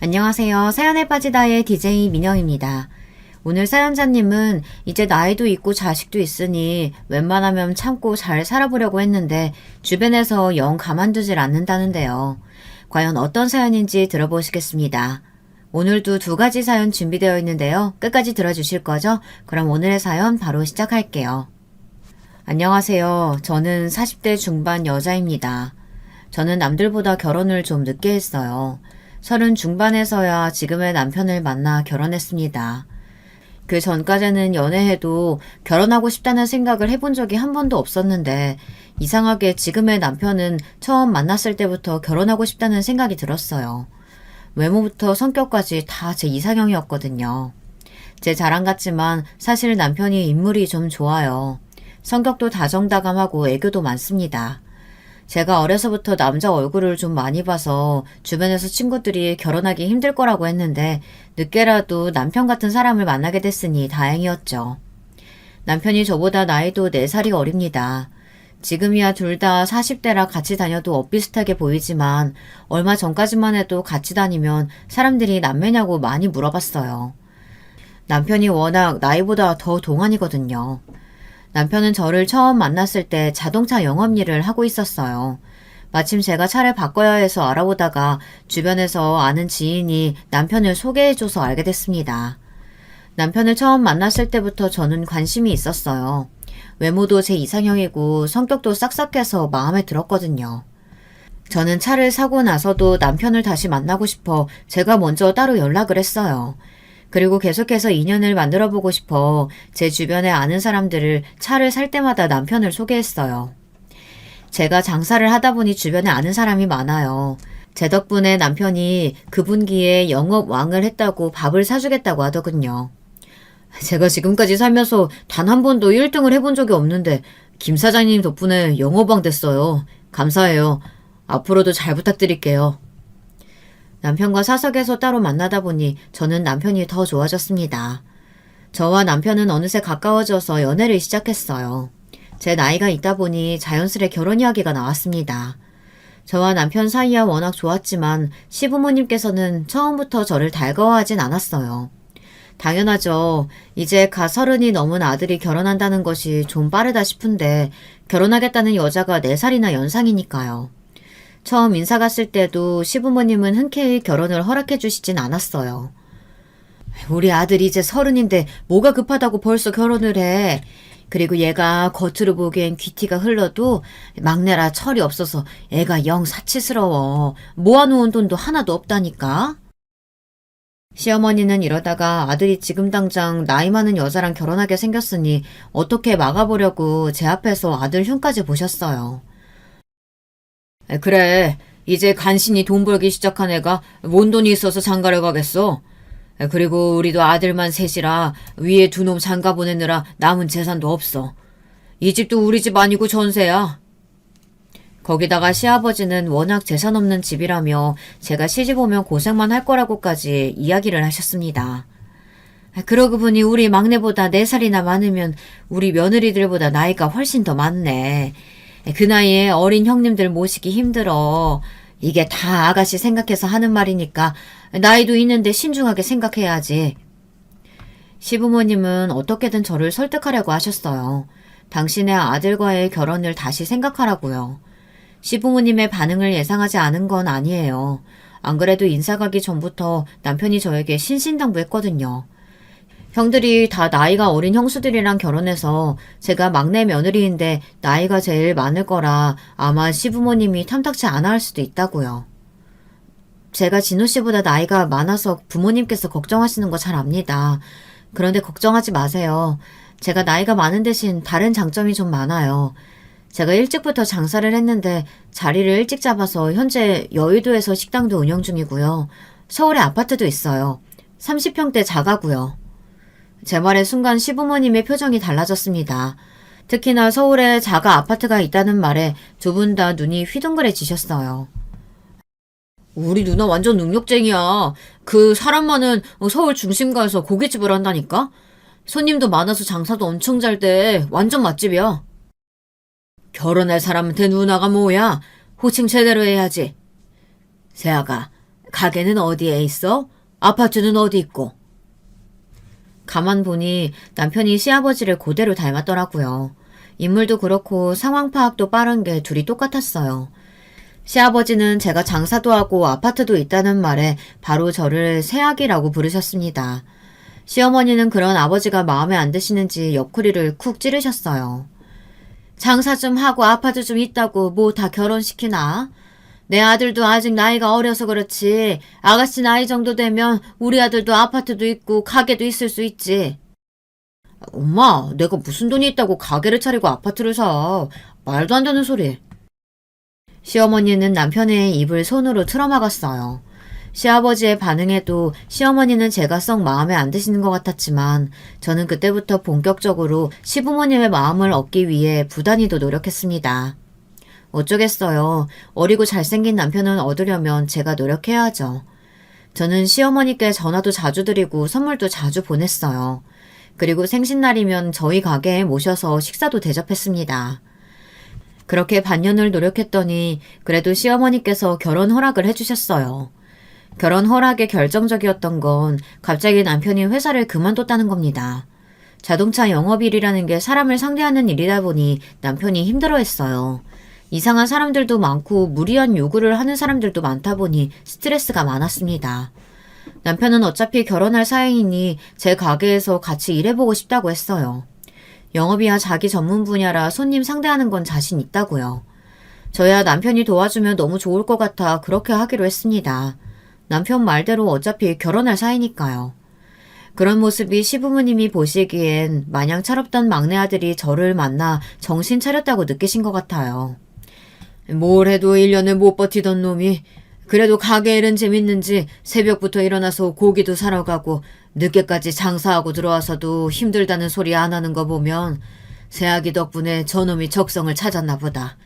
안녕하세요. 사연에 빠지다의 DJ 민영입니다. 오늘 사연자님은 이제 나이도 있고 자식도 있으니 웬만하면 참고 잘 살아보려고 했는데 주변에서 영 가만두질 않는다는데요. 과연 어떤 사연인지 들어보시겠습니다. 오늘도 두 가지 사연 준비되어 있는데요. 끝까지 들어주실 거죠? 그럼 오늘의 사연 바로 시작할게요. 안녕하세요. 저는 40대 중반 여자입니다. 저는 남들보다 결혼을 좀 늦게 했어요. 30 중반에서야 지금의 남편을 만나 결혼했습니다. 그 전까지는 연애해도 결혼하고 싶다는 생각을 해본 적이 한 번도 없었는데 이상하게 지금의 남편은 처음 만났을 때부터 결혼하고 싶다는 생각이 들었어요. 외모부터 성격까지 다 제 이상형이었거든요. 제 자랑 같지만 사실 남편이 인물이 좀 좋아요. 성격도 다정다감하고 애교도 많습니다. 제가 어려서부터 남자 얼굴을 좀 많이 봐서 주변에서 친구들이 결혼하기 힘들 거라고 했는데 늦게라도 남편 같은 사람을 만나게 됐으니 다행이었죠. 남편이 저보다 나이도 4살이 어립니다. 지금이야 둘 다 40대라 같이 다녀도 엇비슷하게 보이지만 얼마 전까지만 해도 같이 다니면 사람들이 남매냐고 많이 물어봤어요. 남편이 워낙 나이보다 더 동안이거든요. 남편은 저를 처음 만났을 때 자동차 영업 일을 하고 있었어요. 마침 제가 차를 바꿔야 해서 알아보다가 주변에서 아는 지인이 남편을 소개해줘서 알게 됐습니다. 남편을 처음 만났을 때부터 저는 관심이 있었어요. 외모도 제 이상형이고 성격도 싹싹해서 마음에 들었거든요. 저는 차를 사고 나서도 남편을 다시 만나고 싶어 제가 먼저 따로 연락을 했어요. 그리고 계속해서 인연을 만들어보고 싶어 제 주변에 아는 사람들을 차를 살 때마다 남편을 소개했어요. 제가 장사를 하다 보니 주변에 아는 사람이 많아요. 제 덕분에 남편이 그 분기에 영업왕을 했다고 밥을 사주겠다고 하더군요. 제가 지금까지 살면서 단 한 번도 1등을 해본 적이 없는데 김 사장님 덕분에 영업왕 됐어요. 감사해요. 앞으로도 잘 부탁드릴게요. 남편과 사석에서 따로 만나다 보니 저는 남편이 더 좋아졌습니다. 저와 남편은 어느새 가까워져서 연애를 시작했어요. 제 나이가 있다 보니 자연스레 결혼 이야기가 나왔습니다. 저와 남편 사이야 워낙 좋았지만 시부모님께서는 처음부터 저를 달가워하진 않았어요. 당연하죠. 이제 갓 30이 넘은 아들이 결혼한다는 것이 좀 빠르다 싶은데 결혼하겠다는 여자가 4살이나 연상이니까요. 처음 인사 갔을 때도 시부모님은 흔쾌히 결혼을 허락해 주시진 않았어요. 우리 아들 이제 30인데 뭐가 급하다고 벌써 결혼을 해. 그리고 얘가 겉으로 보기엔 귀티가 흘러도 막내라 철이 없어서 애가 영 사치스러워. 모아놓은 돈도 하나도 없다니까. 시어머니는 이러다가 아들이 지금 당장 나이 많은 여자랑 결혼하게 생겼으니 어떻게 막아보려고 제 앞에서 아들 흉까지 보셨어요. 그래, 이제 간신히 돈 벌기 시작한 애가 뭔 돈이 있어서 장가를 가겠어. 그리고 우리도 아들만 셋이라 위에 두 놈 장가 보내느라 남은 재산도 없어. 이 집도 우리 집 아니고 전세야. 거기다가 시아버지는 워낙 재산 없는 집이라며 제가 시집 오면 고생만 할 거라고까지 이야기를 하셨습니다. 그러고 보니 우리 막내보다 4살이나 많으면 우리 며느리들보다 나이가 훨씬 더 많네. 그 나이에 어린 형님들 모시기 힘들어. 이게 다 아가씨 생각해서 하는 말이니까 나이도 있는데 신중하게 생각해야지. 시부모님은 어떻게든 저를 설득하려고 하셨어요. 당신의 아들과의 결혼을 다시 생각하라고요. 시부모님의 반응을 예상하지 않은 건 아니에요. 안 그래도 인사 가기 전부터 남편이 저에게 신신당부했거든요. 형들이 다 나이가 어린 형수들이랑 결혼해서 제가 막내 며느리인데 나이가 제일 많을 거라 아마 시부모님이 탐탁치 않아 할 수도 있다고요. 제가 진우 씨보다 나이가 많아서 부모님께서 걱정하시는 거 잘 압니다. 그런데 걱정하지 마세요. 제가 나이가 많은 대신 다른 장점이 좀 많아요. 제가 일찍부터 장사를 했는데 자리를 일찍 잡아서 현재 여의도에서 식당도 운영 중이고요. 서울에 아파트도 있어요. 30평대 자가고요. 제 말에 순간 시부모님의 표정이 달라졌습니다. 특히나 서울에 자가 아파트가 있다는 말에 두 분 다 눈이 휘둥그레지셨어요. 우리 누나 완전 능력쟁이야. 그 사람 많은 서울 중심가에서 고깃집을 한다니까? 손님도 많아서 장사도 엄청 잘 돼. 완전 맛집이야. 결혼할 사람한테 누나가 뭐야? 호칭 제대로 해야지. 세아가, 가게는 어디에 있어? 아파트는 어디 있고? 가만 보니 남편이 시아버지를 그대로 닮았더라고요. 인물도 그렇고 상황 파악도 빠른 게 둘이 똑같았어요. 시아버지는 제가 장사도 하고 아파트도 있다는 말에 바로 저를 새아기라고 부르셨습니다. 시어머니는 그런 아버지가 마음에 안 드시는지 옆구리를 쿡 찌르셨어요. 장사 좀 하고 아파트 좀 있다고 뭐 다 결혼시키나? 내 아들도 아직 나이가 어려서 그렇지. 아가씨 나이 정도 되면 우리 아들도 아파트도 있고 가게도 있을 수 있지. 엄마, 내가 무슨 돈이 있다고 가게를 차리고 아파트를 사. 말도 안 되는 소리. 시어머니는 남편의 입을 손으로 틀어막았어요. 시아버지의 반응에도 시어머니는 제가 썩 마음에 안 드시는 것 같았지만 저는 그때부터 본격적으로 시부모님의 마음을 얻기 위해 부단히도 노력했습니다. 어쩌겠어요. 어리고 잘생긴 남편을 얻으려면 제가 노력해야죠. 저는 시어머니께 전화도 자주 드리고 선물도 자주 보냈어요. 그리고 생신날이면 저희 가게에 모셔서 식사도 대접했습니다. 그렇게 반년을 노력했더니 그래도 시어머니께서 결혼 허락을 해주셨어요. 결혼 허락의 결정적이었던 건 갑자기 남편이 회사를 그만뒀다는 겁니다. 자동차 영업일이라는 게 사람을 상대하는 일이다 보니 남편이 힘들어했어요. 이상한 사람들도 많고 무리한 요구를 하는 사람들도 많다 보니 스트레스가 많았습니다. 남편은 어차피 결혼할 사이이니 제 가게에서 같이 일해보고 싶다고 했어요. 영업이야 자기 전문 분야라 손님 상대하는 건 자신 있다고요. 저야 남편이 도와주면 너무 좋을 것 같아 그렇게 하기로 했습니다. 남편 말대로 어차피 결혼할 사이니까요. 그런 모습이 시부모님이 보시기엔 마냥 철없던 막내 아들이 저를 만나 정신 차렸다고 느끼신 것 같아요. 뭘 해도 1년을 못 버티던 놈이 그래도 가게 일은 재밌는지 새벽부터 일어나서 고기도 사러 가고 늦게까지 장사하고 들어와서도 힘들다는 소리 안 하는 거 보면 새아기 덕분에 저놈이 적성을 찾았나 보다.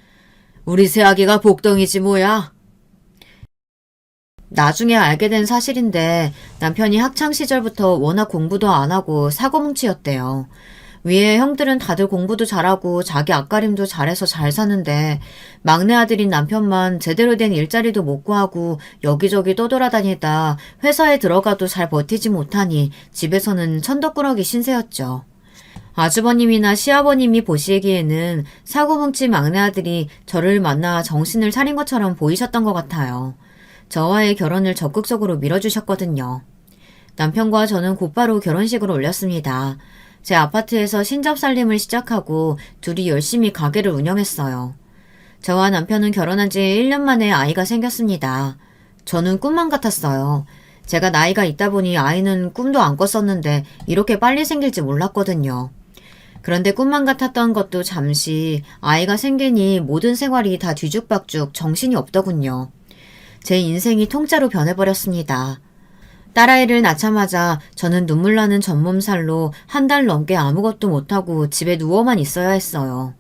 우리 새아기가 복덩이지 뭐야. 나중에 알게 된 사실인데 남편이 학창시절부터 워낙 공부도 안 하고 사고뭉치였대요. 위에 형들은 다들 공부도 잘하고 자기 앞가림도 잘해서 잘 사는데 막내 아들인 남편만 제대로 된 일자리도 못 구하고 여기저기 떠돌아다니다 회사에 들어가도 잘 버티지 못하니 집에서는 천덕꾸러기 신세였죠. 아주버님이나 시아버님이 보시기에는 사고뭉치 막내 아들이 저를 만나 정신을 차린 것처럼 보이셨던 것 같아요. 저와의 결혼을 적극적으로 밀어주셨거든요. 남편과 저는 곧바로 결혼식을 올렸습니다. 제 아파트에서 신접살림을 시작하고 둘이 열심히 가게를 운영했어요. 저와 남편은 결혼한 지 1년 만에 아이가 생겼습니다. 저는 꿈만 같았어요. 제가 나이가 있다 보니 아이는 꿈도 안 꿨었는데 이렇게 빨리 생길지 몰랐거든요. 그런데 꿈만 같았던 것도 잠시 아이가 생기니 모든 생활이 다 뒤죽박죽 정신이 없더군요. 제 인생이 통째로 변해버렸습니다. 딸아이를 낳자마자 저는 눈물 나는 전몸살로 한 달 넘게 아무것도 못하고 집에 누워만 있어야 했어요.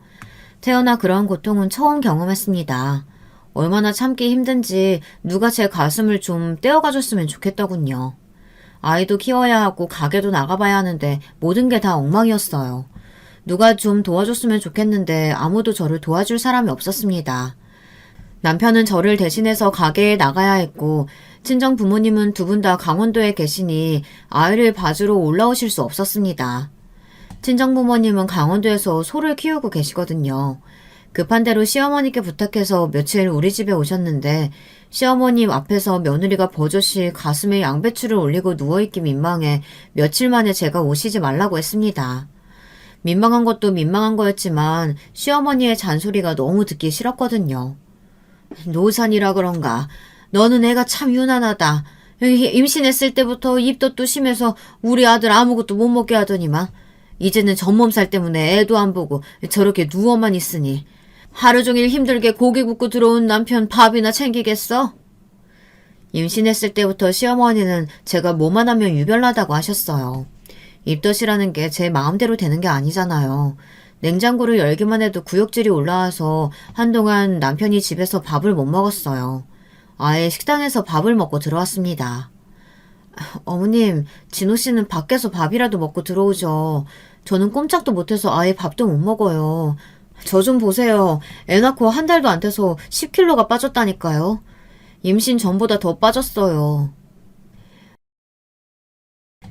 태어나 그런 고통은 처음 경험했습니다. 얼마나 참기 힘든지 누가 제 가슴을 좀 떼어가줬으면 좋겠더군요. 아이도 키워야 하고 가게도 나가봐야 하는데 모든 게 다 엉망이었어요. 누가 좀 도와줬으면 좋겠는데 아무도 저를 도와줄 사람이 없었습니다. 남편은 저를 대신해서 가게에 나가야 했고 친정 부모님은 두 분 다 강원도에 계시니 아이를 봐주러 올라오실 수 없었습니다. 친정 부모님은 강원도에서 소를 키우고 계시거든요. 급한 대로 시어머니께 부탁해서 며칠 우리 집에 오셨는데 시어머님 앞에서 며느리가 버젓이 가슴에 양배추를 올리고 누워있기 민망해 며칠 만에 제가 오시지 말라고 했습니다. 민망한 것도 민망한 거였지만 시어머니의 잔소리가 너무 듣기 싫었거든요. 노산이라 그런가. 너는 애가 참 유난하다. 임신했을 때부터 입덧도 심해서 우리 아들 아무것도 못 먹게 하더니만 이제는 전몸살 때문에 애도 안 보고 저렇게 누워만 있으니 하루 종일 힘들게 고기 굽고 들어온 남편 밥이나 챙기겠어? 임신했을 때부터 시어머니는 제가 뭐만 하면 유별나다고 하셨어요. 입덧이라는 게 제 마음대로 되는 게 아니잖아요. 냉장고를 열기만 해도 구역질이 올라와서 한동안 남편이 집에서 밥을 못 먹었어요. 아예 식당에서 밥을 먹고 들어왔습니다. 어머님, 진호 씨는 밖에서 밥이라도 먹고 들어오죠. 저는 꼼짝도 못해서 아예 밥도 못 먹어요. 저 좀 보세요. 애 낳고 한 달도 안 돼서 10kg가 빠졌다니까요. 임신 전보다 더 빠졌어요.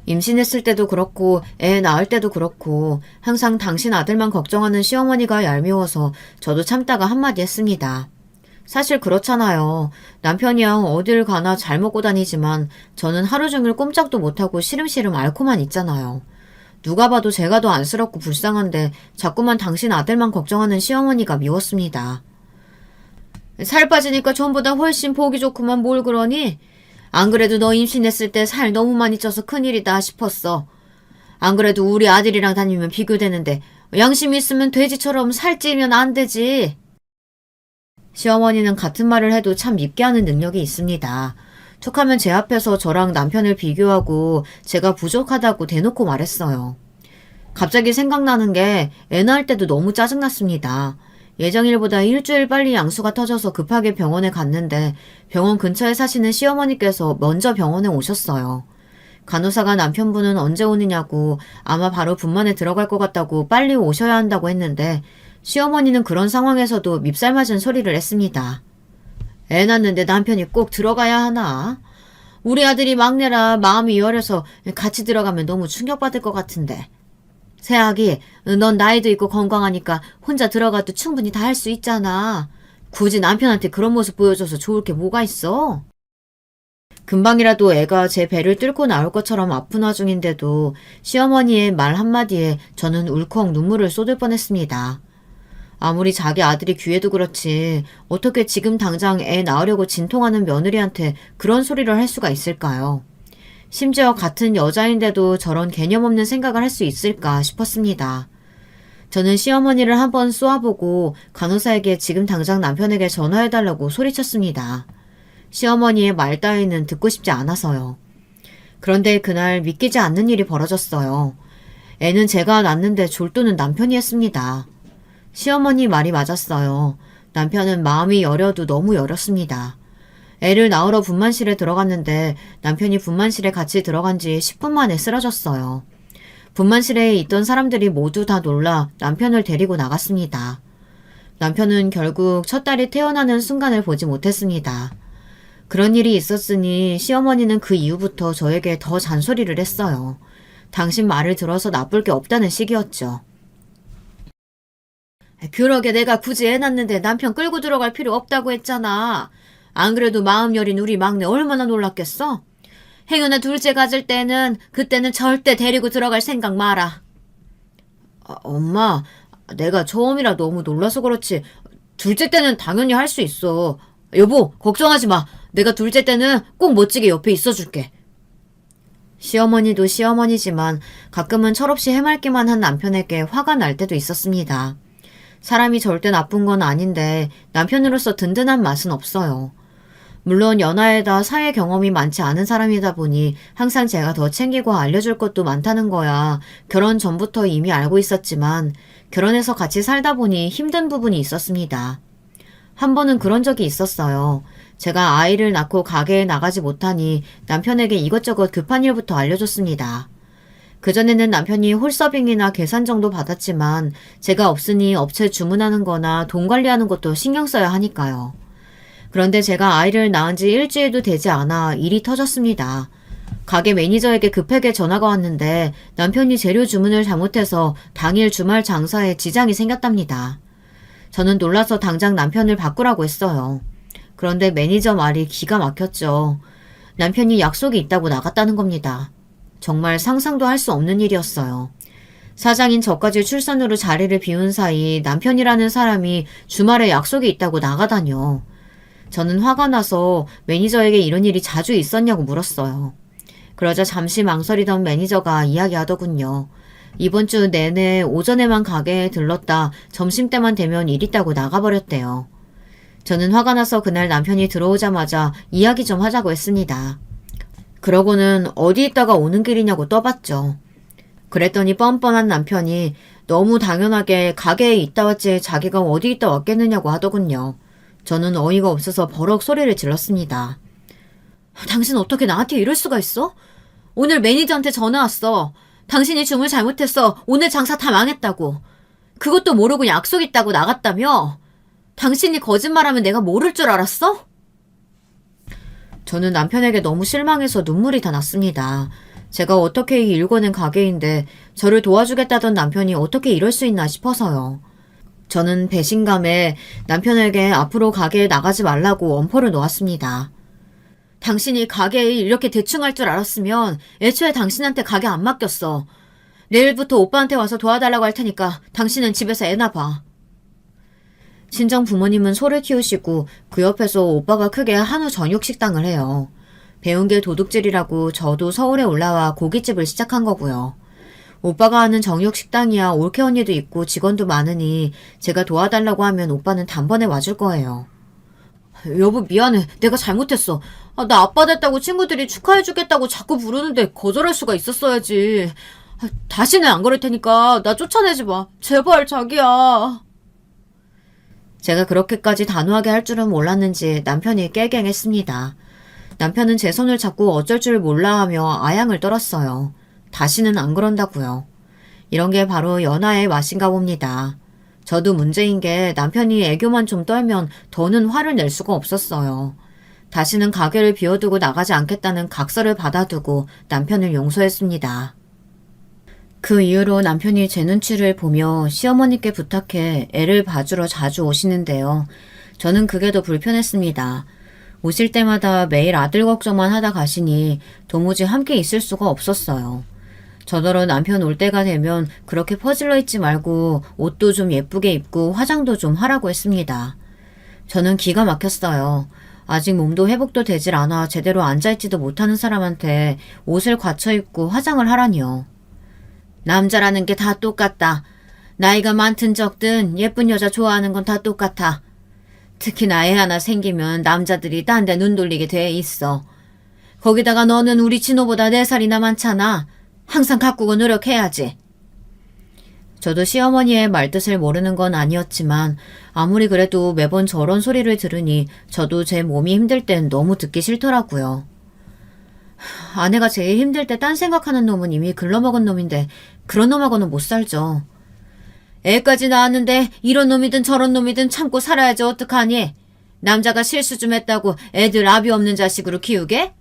임신했을 때도 그렇고 애 낳을 때도 그렇고 항상 당신 아들만 걱정하는 시어머니가 얄미워서 저도 참다가 한마디 했습니다. 사실 그렇잖아요. 남편이랑 어딜 가나 잘 먹고 다니지만 저는 하루 종일 꼼짝도 못하고 시름시름 앓고만 있잖아요. 누가 봐도 제가 더 안쓰럽고 불쌍한데 자꾸만 당신 아들만 걱정하는 시어머니가 미웠습니다. 살 빠지니까 전보다 훨씬 보기 좋구만 뭘 그러니? 안 그래도 너 임신했을 때 살 너무 많이 쪄서 큰일이다 싶었어. 안 그래도 우리 아들이랑 다니면 비교되는데 양심 있으면 돼지처럼 살찌면 안 되지. 시어머니는 같은 말을 해도 참 밉게 하는 능력이 있습니다. 툭하면 제 앞에서 저랑 남편을 비교하고 제가 부족하다고 대놓고 말했어요. 갑자기 생각나는 게 애 낳을 때도 너무 짜증났습니다. 예정일보다 일주일 빨리 양수가 터져서 급하게 병원에 갔는데 병원 근처에 사시는 시어머니께서 먼저 병원에 오셨어요. 간호사가 남편분은 언제 오느냐고 아마 바로 분만에 들어갈 것 같다고 빨리 오셔야 한다고 했는데 시어머니는 그런 상황에서도 밉살맞은 소리를 했습니다. 애 낳는데 남편이 꼭 들어가야 하나? 우리 아들이 막내라 마음이 여려서 같이 들어가면 너무 충격받을 것 같은데. 새아기, 넌 나이도 있고 건강하니까 혼자 들어가도 충분히 다 할 수 있잖아. 굳이 남편한테 그런 모습 보여줘서 좋을 게 뭐가 있어? 금방이라도 애가 제 배를 뚫고 나올 것처럼 아픈 와중인데도 시어머니의 말 한마디에 저는 울컥 눈물을 쏟을 뻔했습니다. 아무리 자기 아들이 귀해도 그렇지 어떻게 지금 당장 애 낳으려고 진통하는 며느리한테 그런 소리를 할 수가 있을까요? 심지어 같은 여자인데도 저런 개념 없는 생각을 할 수 있을까 싶었습니다. 저는 시어머니를 한번 쏘아보고 간호사에게 지금 당장 남편에게 전화해달라고 소리쳤습니다. 시어머니의 말 따위는 듣고 싶지 않아서요. 그런데 그날 믿기지 않는 일이 벌어졌어요. 애는 제가 낳는데 졸도는 남편이 했습니다. 시어머니 말이 맞았어요. 남편은 마음이 여려도 너무 여렸습니다. 애를 낳으러 분만실에 들어갔는데 남편이 분만실에 같이 들어간 지 10분 만에 쓰러졌어요. 분만실에 있던 사람들이 모두 다 놀라 남편을 데리고 나갔습니다. 남편은 결국 첫 딸이 태어나는 순간을 보지 못했습니다. 그런 일이 있었으니 시어머니는 그 이후부터 저에게 더 잔소리를 했어요. 당신 말을 들어서 나쁠 게 없다는 식이었죠. 그러게 내가 굳이 애 낳는데 남편 끌고 들어갈 필요 없다고 했잖아. 안 그래도 마음 여린 우리 막내 얼마나 놀랐겠어? 행여나 둘째 가질 때는 그때는 절대 데리고 들어갈 생각 마라. 엄마, 내가 처음이라 너무 놀라서 그렇지. 둘째 때는 당연히 할 수 있어. 여보, 걱정하지 마. 내가 둘째 때는 꼭 멋지게 옆에 있어줄게. 시어머니도 시어머니지만 가끔은 철없이 해맑기만 한 남편에게 화가 날 때도 있었습니다. 사람이 절대 나쁜 건 아닌데 남편으로서 든든한 맛은 없어요. 물론 연하에다 사회 경험이 많지 않은 사람이다 보니 항상 제가 더 챙기고 알려줄 것도 많다는 거야 결혼 전부터 이미 알고 있었지만 결혼해서 같이 살다 보니 힘든 부분이 있었습니다. 한 번은 그런 적이 있었어요. 제가 아이를 낳고 가게에 나가지 못하니 남편에게 이것저것 급한 일부터 알려줬습니다. 그전에는 남편이 홀서빙이나 계산 정도 받았지만 제가 없으니 업체 주문하는 거나 돈 관리하는 것도 신경 써야 하니까요. 그런데 제가 아이를 낳은 지 일주일도 되지 않아 일이 터졌습니다. 가게 매니저에게 급하게 전화가 왔는데 남편이 재료 주문을 잘못해서 당일 주말 장사에 지장이 생겼답니다. 저는 놀라서 당장 남편을 바꾸라고 했어요. 그런데 매니저 말이 기가 막혔죠. 남편이 약속이 있다고 나갔다는 겁니다. 정말 상상도 할 수 없는 일이었어요. 사장인 저까지 출산으로 자리를 비운 사이 남편이라는 사람이 주말에 약속이 있다고 나가다뇨. 저는 화가 나서 매니저에게 이런 일이 자주 있었냐고 물었어요. 그러자 잠시 망설이던 매니저가 이야기하더군요. 이번 주 내내 오전에만 가게에 들렀다 점심때만 되면 일 있다고 나가버렸대요. 저는 화가 나서 그날 남편이 들어오자마자 이야기 좀 하자고 했습니다. 그러고는 어디 있다가 오는 길이냐고 떠봤죠. 그랬더니 뻔뻔한 남편이 너무 당연하게 가게에 있다 왔지 자기가 어디 있다 왔겠느냐고 하더군요. 저는 어이가 없어서 버럭 소리를 질렀습니다. 당신 어떻게 나한테 이럴 수가 있어? 오늘 매니저한테 전화 왔어. 당신이 주문 잘못했어. 오늘 장사 다 망했다고. 그것도 모르고 약속 있다고 나갔다며? 당신이 거짓말하면 내가 모를 줄 알았어? 저는 남편에게 너무 실망해서 눈물이 다 났습니다. 제가 어떻게 이 일궈낸 가게인데 저를 도와주겠다던 남편이 어떻게 이럴 수 있나 싶어서요. 저는 배신감에 남편에게 앞으로 가게에 나가지 말라고 엄포를 놓았습니다. 당신이 가게에 이렇게 대충 할 줄 알았으면 애초에 당신한테 가게 안 맡겼어. 내일부터 오빠한테 와서 도와달라고 할 테니까 당신은 집에서 애나 봐. 친정 부모님은 소를 키우시고 그 옆에서 오빠가 크게 한우 전육 식당을 해요. 배운 게 도둑질이라고 저도 서울에 올라와 고깃집을 시작한 거고요. 오빠가 하는 정육 식당이야 올케 언니도 있고 직원도 많으니 제가 도와달라고 하면 오빠는 단번에 와줄 거예요. 여보 미안해. 내가 잘못했어. 나 아빠 됐다고 친구들이 축하해주겠다고 자꾸 부르는데 거절할 수가 있었어야지. 다시는 안 그럴 테니까 나 쫓아내지 마. 제발 자기야. 제가 그렇게까지 단호하게 할 줄은 몰랐는지 남편이 깨갱했습니다. 남편은 제 손을 잡고 어쩔 줄 몰라 하며 아양을 떨었어요. 다시는 안 그런다고요. 이런 게 바로 연하의 맛인가 봅니다. 저도 문제인 게 남편이 애교만 좀 떨면 더는 화를 낼 수가 없었어요. 다시는 가게를 비워두고 나가지 않겠다는 각서를 받아두고 남편을 용서했습니다. 그 이후로 남편이 제 눈치를 보며 시어머니께 부탁해 애를 봐주러 자주 오시는데요. 저는 그게 더 불편했습니다. 오실 때마다 매일 아들 걱정만 하다 가시니 도무지 함께 있을 수가 없었어요. 저더러 남편 올 때가 되면 그렇게 퍼질러 있지 말고 옷도 좀 예쁘게 입고 화장도 좀 하라고 했습니다. 저는 기가 막혔어요. 아직 몸도 회복도 되질 않아 제대로 앉아있지도 못하는 사람한테 옷을 갖춰 입고 화장을 하라니요. 남자라는 게 다 똑같다. 나이가 많든 적든 예쁜 여자 좋아하는 건 다 똑같아. 특히나 애 하나 생기면 남자들이 딴 데 눈 돌리게 돼 있어. 거기다가 너는 우리 진호보다 4살이나 많잖아. 항상 가꾸고 노력해야지. 저도 시어머니의 말뜻을 모르는 건 아니었지만 아무리 그래도 매번 저런 소리를 들으니 저도 제 몸이 힘들 땐 너무 듣기 싫더라고요. 아내가 제일 힘들 때 딴 생각하는 놈은 이미 글러먹은 놈인데 그런 놈하고는 못 살죠. 애까지 낳았는데 이런 놈이든 저런 놈이든 참고 살아야지 어떡하니? 남자가 실수 좀 했다고 애들 아비 없는 자식으로 키우게?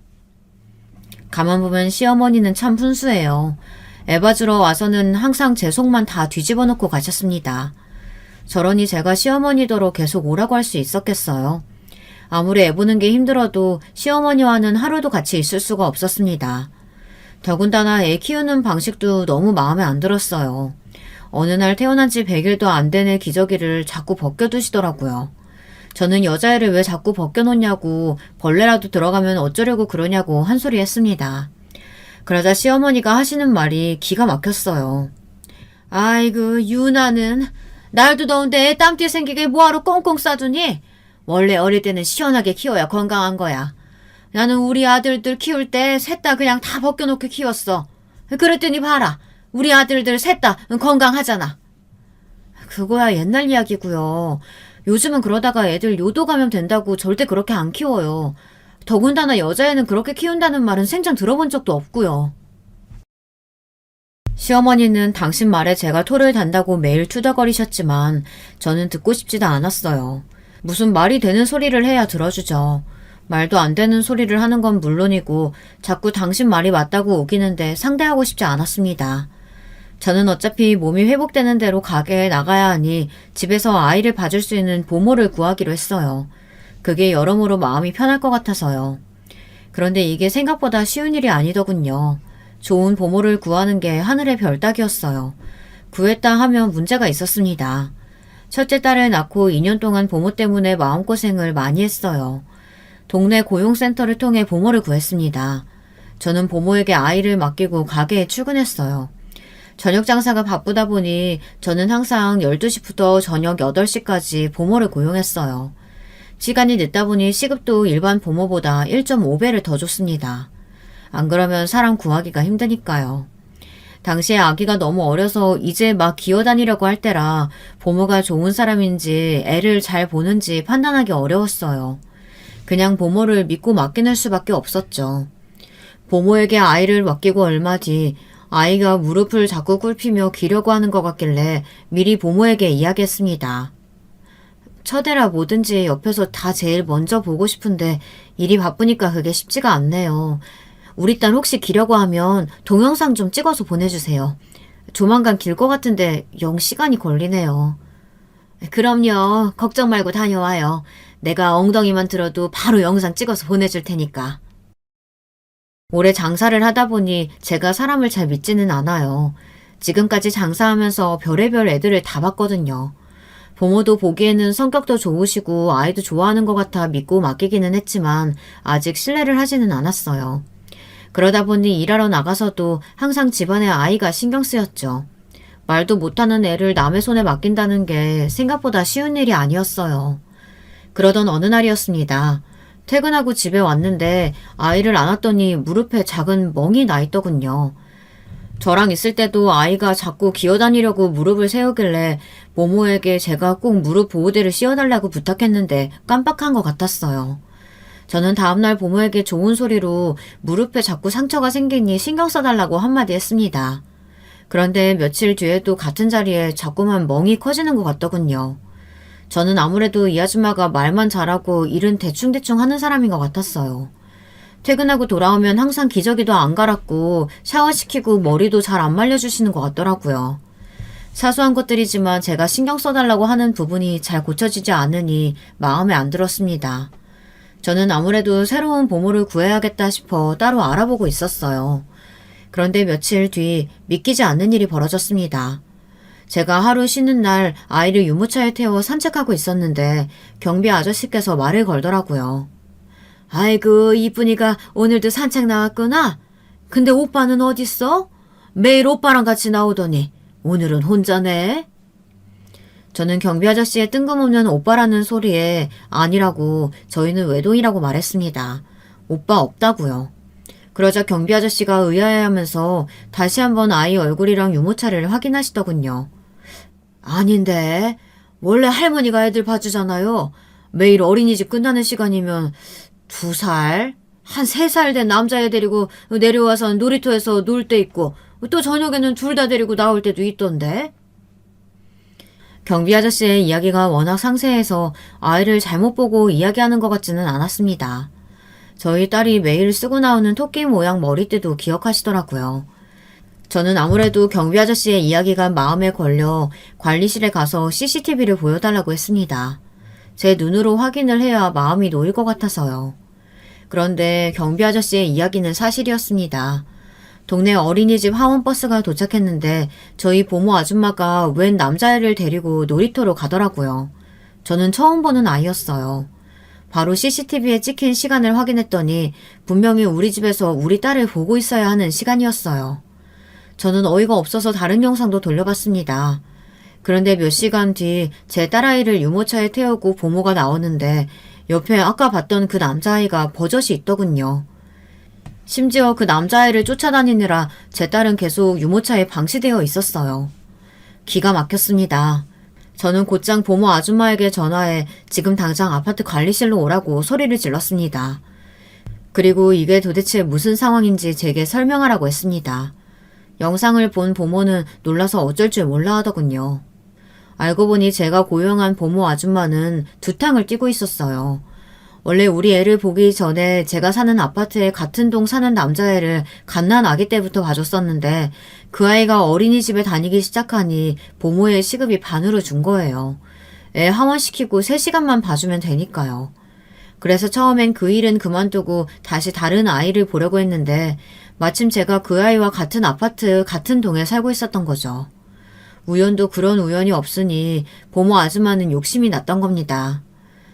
가만 보면 시어머니는 참 훈수해요. 애 봐주러 와서는 항상 제 속만 다 뒤집어 놓고 가셨습니다. 저러니 제가 시어머니더러 계속 오라고 할 수 있었겠어요. 아무리 애 보는 게 힘들어도 시어머니와는 하루도 같이 있을 수가 없었습니다. 더군다나 애 키우는 방식도 너무 마음에 안 들었어요. 어느 날 태어난 지 100일도 안 된 애 기저귀를 자꾸 벗겨두시더라고요. 저는 여자애를 왜 자꾸 벗겨놓냐고 벌레라도 들어가면 어쩌려고 그러냐고 한 소리 했습니다. 그러자 시어머니가 하시는 말이 기가 막혔어요. 아이고 유나는 날도 더운데 애 땀띠 생기게 뭐하러 꽁꽁 싸두니? 원래 어릴 때는 시원하게 키워야 건강한 거야. 나는 우리 아들들 키울 때 셋 다 그냥 다 벗겨놓고 키웠어. 그랬더니 봐라. 우리 아들들 셋 다 건강하잖아. 그거야 옛날 이야기고요. 요즘은 그러다가 애들 요도 감염 된다고 절대 그렇게 안 키워요. 더군다나 여자애는 그렇게 키운다는 말은 생전 들어본 적도 없고요. 시어머니는 당신 말에 제가 토를 단다고 매일 투덜거리셨지만 저는 듣고 싶지도 않았어요. 무슨 말이 되는 소리를 해야 들어주죠. 말도 안 되는 소리를 하는 건 물론이고 자꾸 당신 말이 맞다고 우기는데 상대하고 싶지 않았습니다. 저는 어차피 몸이 회복되는 대로 가게에 나가야 하니 집에서 아이를 봐줄 수 있는 보모를 구하기로 했어요. 그게 여러모로 마음이 편할 것 같아서요. 그런데 이게 생각보다 쉬운 일이 아니더군요. 좋은 보모를 구하는 게 하늘의 별 따기였어요. 구했다 하면 문제가 있었습니다. 첫째 딸을 낳고 2년 동안 보모 때문에 마음고생을 많이 했어요. 동네 고용센터를 통해 보모를 구했습니다. 저는 보모에게 아이를 맡기고 가게에 출근했어요. 저녁 장사가 바쁘다 보니 저는 항상 12시부터 저녁 8시까지 보모를 고용했어요. 시간이 늦다 보니 시급도 일반 보모보다 1.5배를 더 줬습니다. 안 그러면 사람 구하기가 힘드니까요. 당시에 아기가 너무 어려서 이제 막 기어다니려고 할 때라 보모가 좋은 사람인지 애를 잘 보는지 판단하기 어려웠어요. 그냥 보모를 믿고 맡기는 수밖에 없었죠. 보모에게 아이를 맡기고 얼마 뒤 아이가 무릎을 자꾸 꿇히며 기려고 하는 것 같길래 미리 보모에게 이야기했습니다. 첫애라 뭐든지 옆에서 다 제일 먼저 보고 싶은데 일이 바쁘니까 그게 쉽지가 않네요. 우리 딸 혹시 기려고 하면 동영상 좀 찍어서 보내주세요. 조만간 길 것 같은데 영 시간이 걸리네요. 그럼요. 걱정 말고 다녀와요. 내가 엉덩이만 들어도 바로 영상 찍어서 보내줄 테니까. 오래 장사를 하다 보니 제가 사람을 잘 믿지는 않아요. 지금까지 장사하면서 별의별 애들을 다 봤거든요. 부모도 보기에는 성격도 좋으시고 아이도 좋아하는 것 같아 믿고 맡기기는 했지만 아직 신뢰를 하지는 않았어요. 그러다 보니 일하러 나가서도 항상 집안에 아이가 신경 쓰였죠. 말도 못하는 애를 남의 손에 맡긴다는 게 생각보다 쉬운 일이 아니었어요. 그러던 어느 날이었습니다. 퇴근하고 집에 왔는데 아이를 안았더니 무릎에 작은 멍이 나 있더군요. 저랑 있을 때도 아이가 자꾸 기어다니려고 무릎을 세우길래 모모에게 제가 꼭 무릎 보호대를 씌워달라고 부탁했는데 깜빡한 것 같았어요. 저는 다음날 부모에게 좋은 소리로 무릎에 자꾸 상처가 생기니 신경 써달라고 한마디 했습니다. 그런데 며칠 뒤에도 같은 자리에 자꾸만 멍이 커지는 것 같더군요. 저는 아무래도 이 아줌마가 말만 잘하고 일은 대충대충 하는 사람인 것 같았어요. 퇴근하고 돌아오면 항상 기저귀도 안 갈았고 샤워시키고 머리도 잘 안 말려주시는 것 같더라고요. 사소한 것들이지만 제가 신경 써달라고 하는 부분이 잘 고쳐지지 않으니 마음에 안 들었습니다. 저는 아무래도 새로운 보모를 구해야겠다 싶어 따로 알아보고 있었어요. 그런데 며칠 뒤 믿기지 않는 일이 벌어졌습니다. 제가 하루 쉬는 날 아이를 유모차에 태워 산책하고 있었는데 경비 아저씨께서 말을 걸더라고요. 아이고 이쁜이가 오늘도 산책 나왔구나. 근데 오빠는 어딨어? 매일 오빠랑 같이 나오더니 오늘은 혼자네. 저는 경비 아저씨의 뜬금없는 오빠라는 소리에 아니라고 저희는 외동이라고 말했습니다. 오빠 없다고요. 그러자 경비 아저씨가 의아해하면서 다시 한번 아이 얼굴이랑 유모차를 확인하시더군요. 아닌데 원래 할머니가 애들 봐주잖아요. 매일 어린이집 끝나는 시간이면 2살, 한 3살 된 남자애 데리고 내려와서 놀이터에서 놀 때 있고 또 저녁에는 둘 다 데리고 나올 때도 있던데. 경비 아저씨의 이야기가 워낙 상세해서 아이를 잘못 보고 이야기하는 것 같지는 않았습니다. 저희 딸이 매일 쓰고 나오는 토끼 모양 머리띠도 기억하시더라고요. 저는 아무래도 경비 아저씨의 이야기가 마음에 걸려 관리실에 가서 CCTV를 보여달라고 했습니다. 제 눈으로 확인을 해야 마음이 놓일 것 같아서요. 그런데 경비 아저씨의 이야기는 사실이었습니다. 동네 어린이집 하원버스가 도착했는데 저희 보모 아줌마가 웬 남자애를 데리고 놀이터로 가더라고요. 저는 처음 보는 아이였어요. 바로 CCTV에 찍힌 시간을 확인했더니 분명히 우리 집에서 우리 딸을 보고 있어야 하는 시간이었어요. 저는 어이가 없어서 다른 영상도 돌려봤습니다. 그런데 몇 시간 뒤 제 딸아이를 유모차에 태우고 보모가 나오는데 옆에 아까 봤던 그 남자아이가 버젓이 있더군요. 심지어 그 남자아이를 쫓아다니느라 제 딸은 계속 유모차에 방치되어 있었어요. 기가 막혔습니다. 저는 곧장 보모 아줌마에게 전화해 지금 당장 아파트 관리실로 오라고 소리를 질렀습니다. 그리고 이게 도대체 무슨 상황인지 제게 설명하라고 했습니다. 영상을 본 보모는 놀라서 어쩔 줄 몰라 하더군요. 알고 보니 제가 고용한 보모 아줌마는 두탕을 띄고 있었어요. 원래 우리 애를 보기 전에 제가 사는 아파트에 같은 동 사는 남자애를 갓난 아기 때부터 봐줬었는데 그 아이가 어린이집에 다니기 시작하니 보모의 시급이 반으로 준 거예요. 애 하원시키고 3시간만 봐주면 되니까요. 그래서 처음엔 그 일은 그만두고 다시 다른 아이를 보려고 했는데 마침 제가 그 아이와 같은 아파트, 같은 동에 살고 있었던 거죠. 우연도 그런 우연이 없으니 보모 아줌마는 욕심이 났던 겁니다.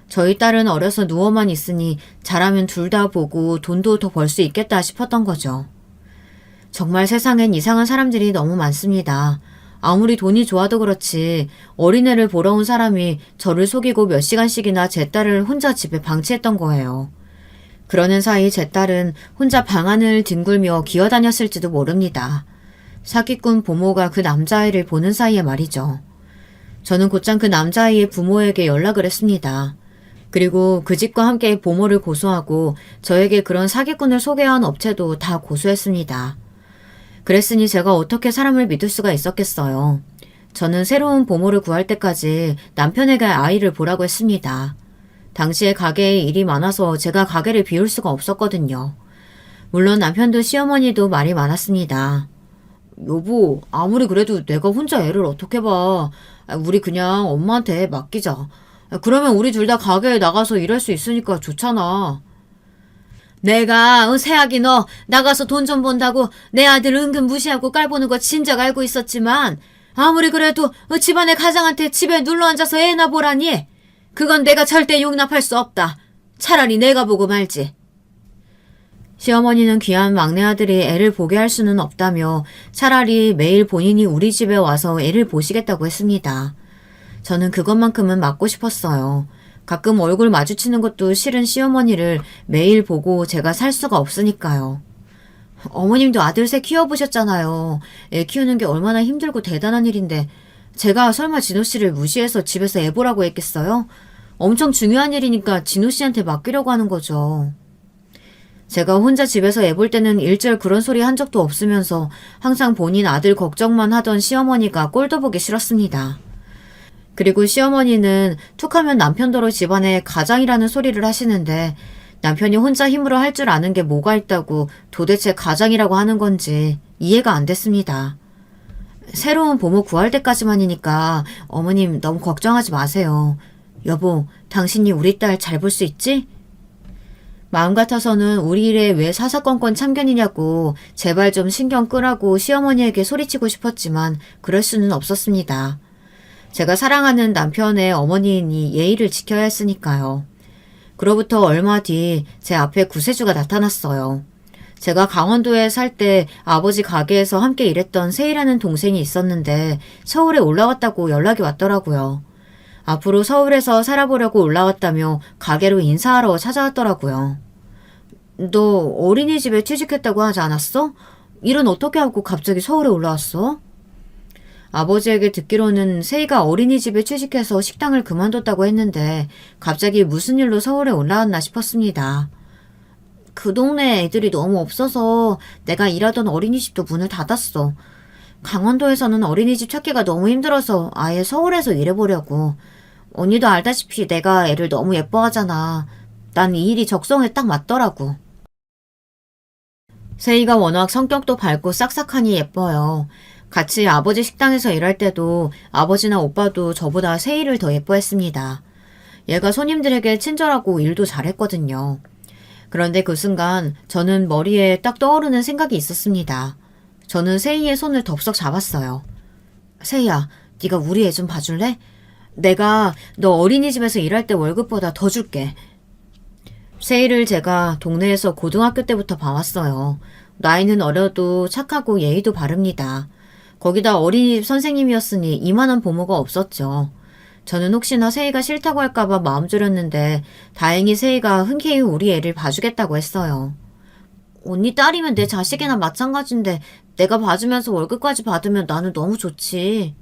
저희 딸은 어려서 누워만 있으니 잘하면 둘 다 보고 돈도 더 벌 수 있겠다 싶었던 거죠. 정말 세상엔 이상한 사람들이 너무 많습니다. 아무리 돈이 좋아도 그렇지 어린애를 보러 온 사람이 저를 속이고 몇 시간씩이나 제 딸을 혼자 집에 방치했던 거예요. 그러는 사이 제 딸은 혼자 방 안을 뒹굴며 기어다녔을지도 모릅니다. 사기꾼 보모가 그 남자아이를 보는 사이에 말이죠. 저는 곧장 그 남자아이의 부모에게 연락을 했습니다. 그리고 그 집과 함께 보모를 고소하고 저에게 그런 사기꾼을 소개한 업체도 다 고소했습니다. 그랬으니 제가 어떻게 사람을 믿을 수가 있었겠어요. 저는 새로운 보모를 구할 때까지 남편에게 아이를 보라고 했습니다. 당시에 가게에 일이 많아서 제가 가게를 비울 수가 없었거든요. 물론 남편도 시어머니도 말이 많았습니다. 여보, 아무리 그래도 내가 혼자 애를 어떻게 봐. 우리 그냥 엄마한테 맡기자. 그러면 우리 둘 다 가게에 나가서 일할 수 있으니까 좋잖아. 내가 새아기 너 나가서 돈 좀 번다고 내 아들 은근 무시하고 깔보는 거 진작 알고 있었지만 아무리 그래도 집안의 가장한테 집에 눌러앉아서 애나 보라니. 그건 내가 절대 용납할 수 없다. 차라리 내가 보고 말지. 시어머니는 귀한 막내 아들이 애를 보게 할 수는 없다며 차라리 매일 본인이 우리 집에 와서 애를 보시겠다고 했습니다. 저는 그것만큼은 막고 싶었어요. 가끔 얼굴 마주치는 것도 싫은 시어머니를 매일 보고 제가 살 수가 없으니까요. 어머님도 아들 셋 키워보셨잖아요. 애 키우는 게 얼마나 힘들고 대단한 일인데 제가 설마 진호 씨를 무시해서 집에서 애 보라고 했겠어요? 엄청 중요한 일이니까 진호 씨한테 맡기려고 하는 거죠. 제가 혼자 집에서 애 볼 때는 일절 그런 소리 한 적도 없으면서 항상 본인 아들 걱정만 하던 시어머니가 꼴도 보기 싫었습니다. 그리고 시어머니는 툭하면 남편더러 집안에 가장이라는 소리를 하시는데 남편이 혼자 힘으로 할 줄 아는 게 뭐가 있다고 도대체 가장이라고 하는 건지 이해가 안 됐습니다. 새로운 보모 구할 때까지만이니까 어머님 너무 걱정하지 마세요. 여보, 당신이 우리 딸 잘 볼 수 있지? 마음 같아서는 우리 일에 왜 사사건건 참견이냐고 제발 좀 신경 끄라고 시어머니에게 소리치고 싶었지만 그럴 수는 없었습니다. 제가 사랑하는 남편의 어머니이니 예의를 지켜야 했으니까요. 그로부터 얼마 뒤 제 앞에 구세주가 나타났어요. 제가 강원도에 살 때 아버지 가게에서 함께 일했던 세희라는 동생이 있었는데 서울에 올라왔다고 연락이 왔더라고요. 앞으로 서울에서 살아보려고 올라왔다며 가게로 인사하러 찾아왔더라고요. 너 어린이집에 취직했다고 하지 않았어? 일은 어떻게 하고 갑자기 서울에 올라왔어? 아버지에게 듣기로는 세희가 어린이집에 취직해서 식당을 그만뒀다고 했는데 갑자기 무슨 일로 서울에 올라왔나 싶었습니다. 그 동네 애들이 너무 없어서 내가 일하던 어린이집도 문을 닫았어. 강원도에서는 어린이집 찾기가 너무 힘들어서 아예 서울에서 일해보려고. 언니도 알다시피 내가 애를 너무 예뻐하잖아. 난 이 일이 적성에 딱 맞더라고. 세희가 워낙 성격도 밝고 싹싹하니 예뻐요. 같이 아버지 식당에서 일할 때도 아버지나 오빠도 저보다 세희를 더 예뻐했습니다. 얘가 손님들에게 친절하고 일도 잘했거든요. 그런데 그 순간 저는 머리에 딱 떠오르는 생각이 있었습니다. 저는 세희의 손을 덥석 잡았어요. 세희야, 네가 우리 애 좀 봐줄래? 내가 너 어린이집에서 일할 때 월급보다 더 줄게. 세희를 제가 동네에서 고등학교 때부터 봐왔어요. 나이는 어려도 착하고 예의도 바릅니다. 거기다 어린이집 선생님이었으니 이만한 보모가 없었죠. 저는 혹시나 세희가 싫다고 할까봐 마음 졸였는데 다행히 세희가 흔쾌히 우리 애를 봐주겠다고 했어요. 언니 딸이면 내 자식이나 마찬가지인데 내가 봐주면서 월급까지 받으면 나는 너무 좋지.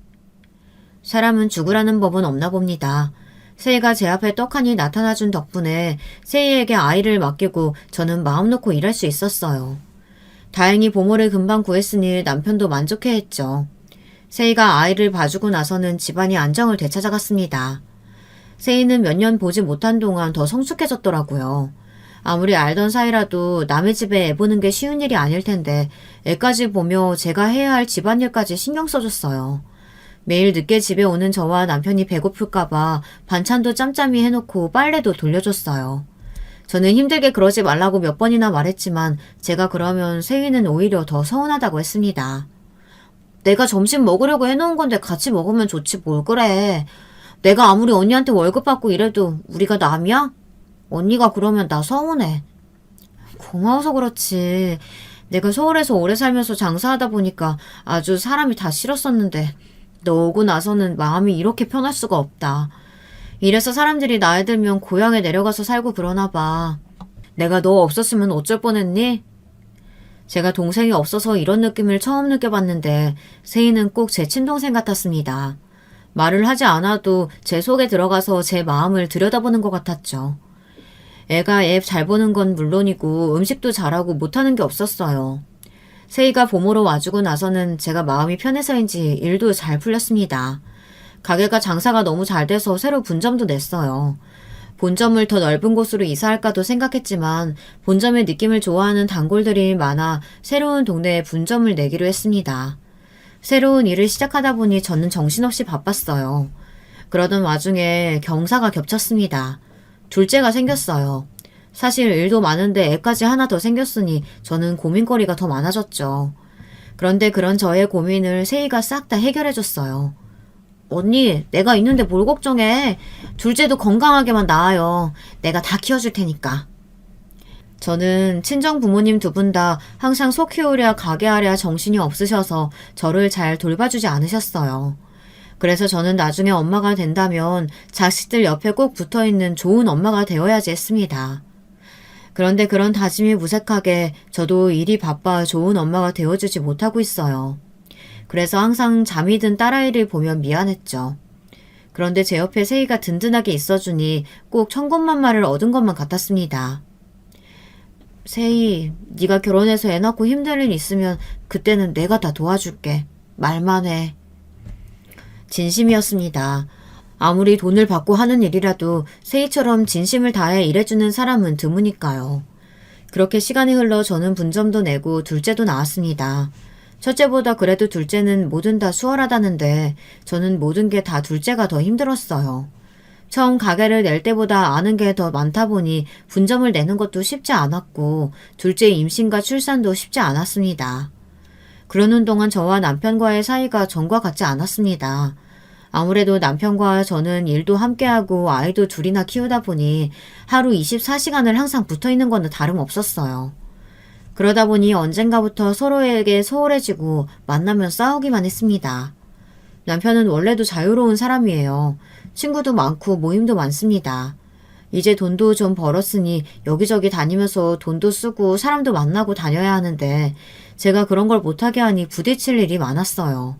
사람은 죽으라는 법은 없나 봅니다. 세희가 제 앞에 떡하니 나타나준 덕분에 세희에게 아이를 맡기고 저는 마음 놓고 일할 수 있었어요. 다행히 보모를 금방 구했으니 남편도 만족해했죠. 세희가 아이를 봐주고 나서는 집안이 안정을 되찾아갔습니다. 세희는 몇 년 보지 못한 동안 더 성숙해졌더라고요. 아무리 알던 사이라도 남의 집에 애 보는 게 쉬운 일이 아닐 텐데 애까지 보며 제가 해야 할 집안일까지 신경 써줬어요. 매일 늦게 집에 오는 저와 남편이 배고플까봐 반찬도 짬짬이 해놓고 빨래도 돌려줬어요. 저는 힘들게 그러지 말라고 몇 번이나 말했지만 제가 그러면 세희는 오히려 더 서운하다고 했습니다. 내가 점심 먹으려고 해놓은 건데 같이 먹으면 좋지 뭘 그래. 내가 아무리 언니한테 월급 받고 이래도 우리가 남이야? 언니가 그러면 나 서운해. 고마워서 그렇지. 내가 서울에서 오래 살면서 장사하다 보니까 아주 사람이 다 싫었었는데 너 오고 나서는 마음이 이렇게 편할 수가 없다. 이래서 사람들이 나이 들면 고향에 내려가서 살고 그러나 봐. 내가 너 없었으면 어쩔 뻔했니? 제가 동생이 없어서 이런 느낌을 처음 느껴봤는데 세희는 꼭 제 친동생 같았습니다. 말을 하지 않아도 제 속에 들어가서 제 마음을 들여다보는 것 같았죠. 애가 애 잘 보는 건 물론이고 음식도 잘하고 못하는 게 없었어요. 세희가 봄으로 와주고 나서는 제가 마음이 편해서인지 일도 잘 풀렸습니다. 가게가 장사가 너무 잘 돼서 새로 분점도 냈어요. 본점을 더 넓은 곳으로 이사할까도 생각했지만 본점의 느낌을 좋아하는 단골들이 많아 새로운 동네에 분점을 내기로 했습니다. 새로운 일을 시작하다 보니 저는 정신없이 바빴어요. 그러던 와중에 경사가 겹쳤습니다. 둘째가 생겼어요. 사실 일도 많은데 애까지 하나 더 생겼으니 저는 고민거리가 더 많아졌죠. 그런데 그런 저의 고민을 세희가 싹 다 해결해줬어요. 언니, 내가 있는데 뭘 걱정해. 둘째도 건강하게만 낳아요. 내가 다 키워줄 테니까. 저는 친정 부모님 두 분 다 항상 소 키우랴 가게 하랴 정신이 없으셔서 저를 잘 돌봐주지 않으셨어요. 그래서 저는 나중에 엄마가 된다면 자식들 옆에 꼭 붙어있는 좋은 엄마가 되어야지 했습니다. 그런데 그런 다짐이 무색하게 저도 일이 바빠 좋은 엄마가 되어주지 못하고 있어요. 그래서 항상 잠이 든 딸아이를 보면 미안했죠. 그런데 제 옆에 세희가 든든하게 있어주니 꼭 천군만마를 얻은 것만 같았습니다. 세희, 네가 결혼해서 애 낳고 힘든 일 있으면 그때는 내가 다 도와줄게. 말만 해. 진심이었습니다. 아무리 돈을 받고 하는 일이라도 세희처럼 진심을 다해 일해주는 사람은 드무니까요. 그렇게 시간이 흘러 저는 분점도 내고 둘째도 낳았습니다. 첫째보다 그래도 둘째는 뭐든 다 수월하다는데 저는 모든 게 다 둘째가 더 힘들었어요. 처음 가게를 낼 때보다 아는 게 더 많다 보니 분점을 내는 것도 쉽지 않았고 둘째 임신과 출산도 쉽지 않았습니다. 그러는 동안 저와 남편과의 사이가 전과 같지 않았습니다. 아무래도 남편과 저는 일도 함께하고 아이도 둘이나 키우다 보니 하루 24시간을 항상 붙어있는 거는 다름없었어요. 그러다 보니 언젠가부터 서로에게 소홀해지고 만나면 싸우기만 했습니다. 남편은 원래도 자유로운 사람이에요. 친구도 많고 모임도 많습니다. 이제 돈도 좀 벌었으니 여기저기 다니면서 돈도 쓰고 사람도 만나고 다녀야 하는데 제가 그런 걸 못하게 하니 부딪힐 일이 많았어요.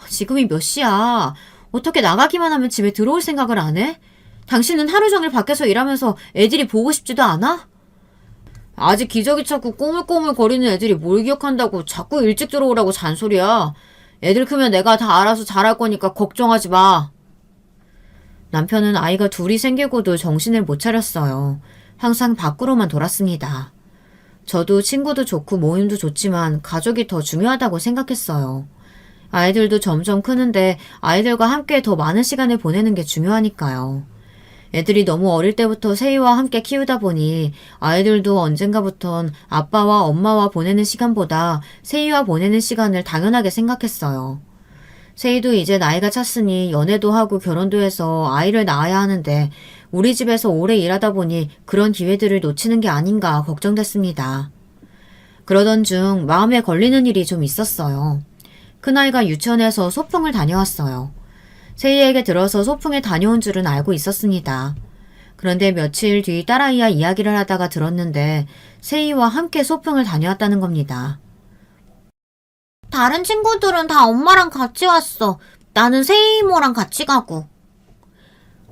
지금이 몇 시야? 어떻게 나가기만 하면 집에 들어올 생각을 안 해? 당신은 하루 종일 밖에서 일하면서 애들이 보고 싶지도 않아? 아직 기저귀 찾고 꼬물꼬물 거리는 애들이 뭘 기억한다고 자꾸 일찍 들어오라고 잔소리야. 애들 크면 내가 다 알아서 잘할 거니까 걱정하지 마. 남편은 아이가 둘이 생기고도 정신을 못 차렸어요. 항상 밖으로만 돌았습니다. 저도 친구도 좋고 모임도 좋지만 가족이 더 중요하다고 생각했어요. 아이들도 점점 크는데 아이들과 함께 더 많은 시간을 보내는 게 중요하니까요. 애들이 너무 어릴 때부터 세희와 함께 키우다 보니 아이들도 언젠가부턴 아빠와 엄마와 보내는 시간보다 세희와 보내는 시간을 당연하게 생각했어요. 세희도 이제 나이가 찼으니 연애도 하고 결혼도 해서 아이를 낳아야 하는데 우리 집에서 오래 일하다 보니 그런 기회들을 놓치는 게 아닌가 걱정됐습니다. 그러던 중 마음에 걸리는 일이 좀 있었어요. 큰아이가 유치원에서 소풍을 다녀왔어요. 세희에게 들어서 소풍에 다녀온 줄은 알고 있었습니다. 그런데 며칠 뒤 딸아이와 이야기를 하다가 들었는데 세희와 함께 소풍을 다녀왔다는 겁니다. 다른 친구들은 다 엄마랑 같이 왔어. 나는 세희 이모랑 같이 가고.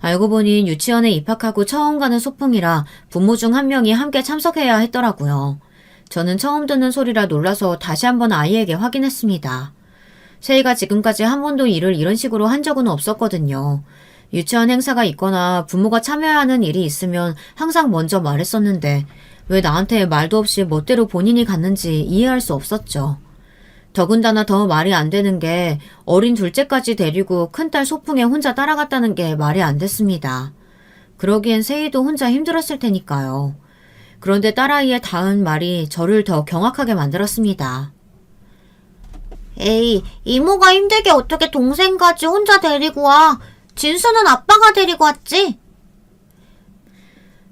알고 보니 유치원에 입학하고 처음 가는 소풍이라 부모 중 한 명이 함께 참석해야 했더라고요. 저는 처음 듣는 소리라 놀라서 다시 한번 아이에게 확인했습니다. 세희가 지금까지 한 번도 일을 이런 식으로 한 적은 없었거든요. 유치원 행사가 있거나 부모가 참여하는 일이 있으면 항상 먼저 말했었는데 왜 나한테 말도 없이 멋대로 본인이 갔는지 이해할 수 없었죠. 더군다나 더 말이 안 되는 게 어린 둘째까지 데리고 큰딸 소풍에 혼자 따라갔다는 게 말이 안 됐습니다. 그러기엔 세희도 혼자 힘들었을 테니까요. 그런데 딸아이의 닿은 말이 저를 더 경악하게 만들었습니다. 에이, 이모가 힘들게 어떻게 동생까지 혼자 데리고 와. 진수는 아빠가 데리고 왔지?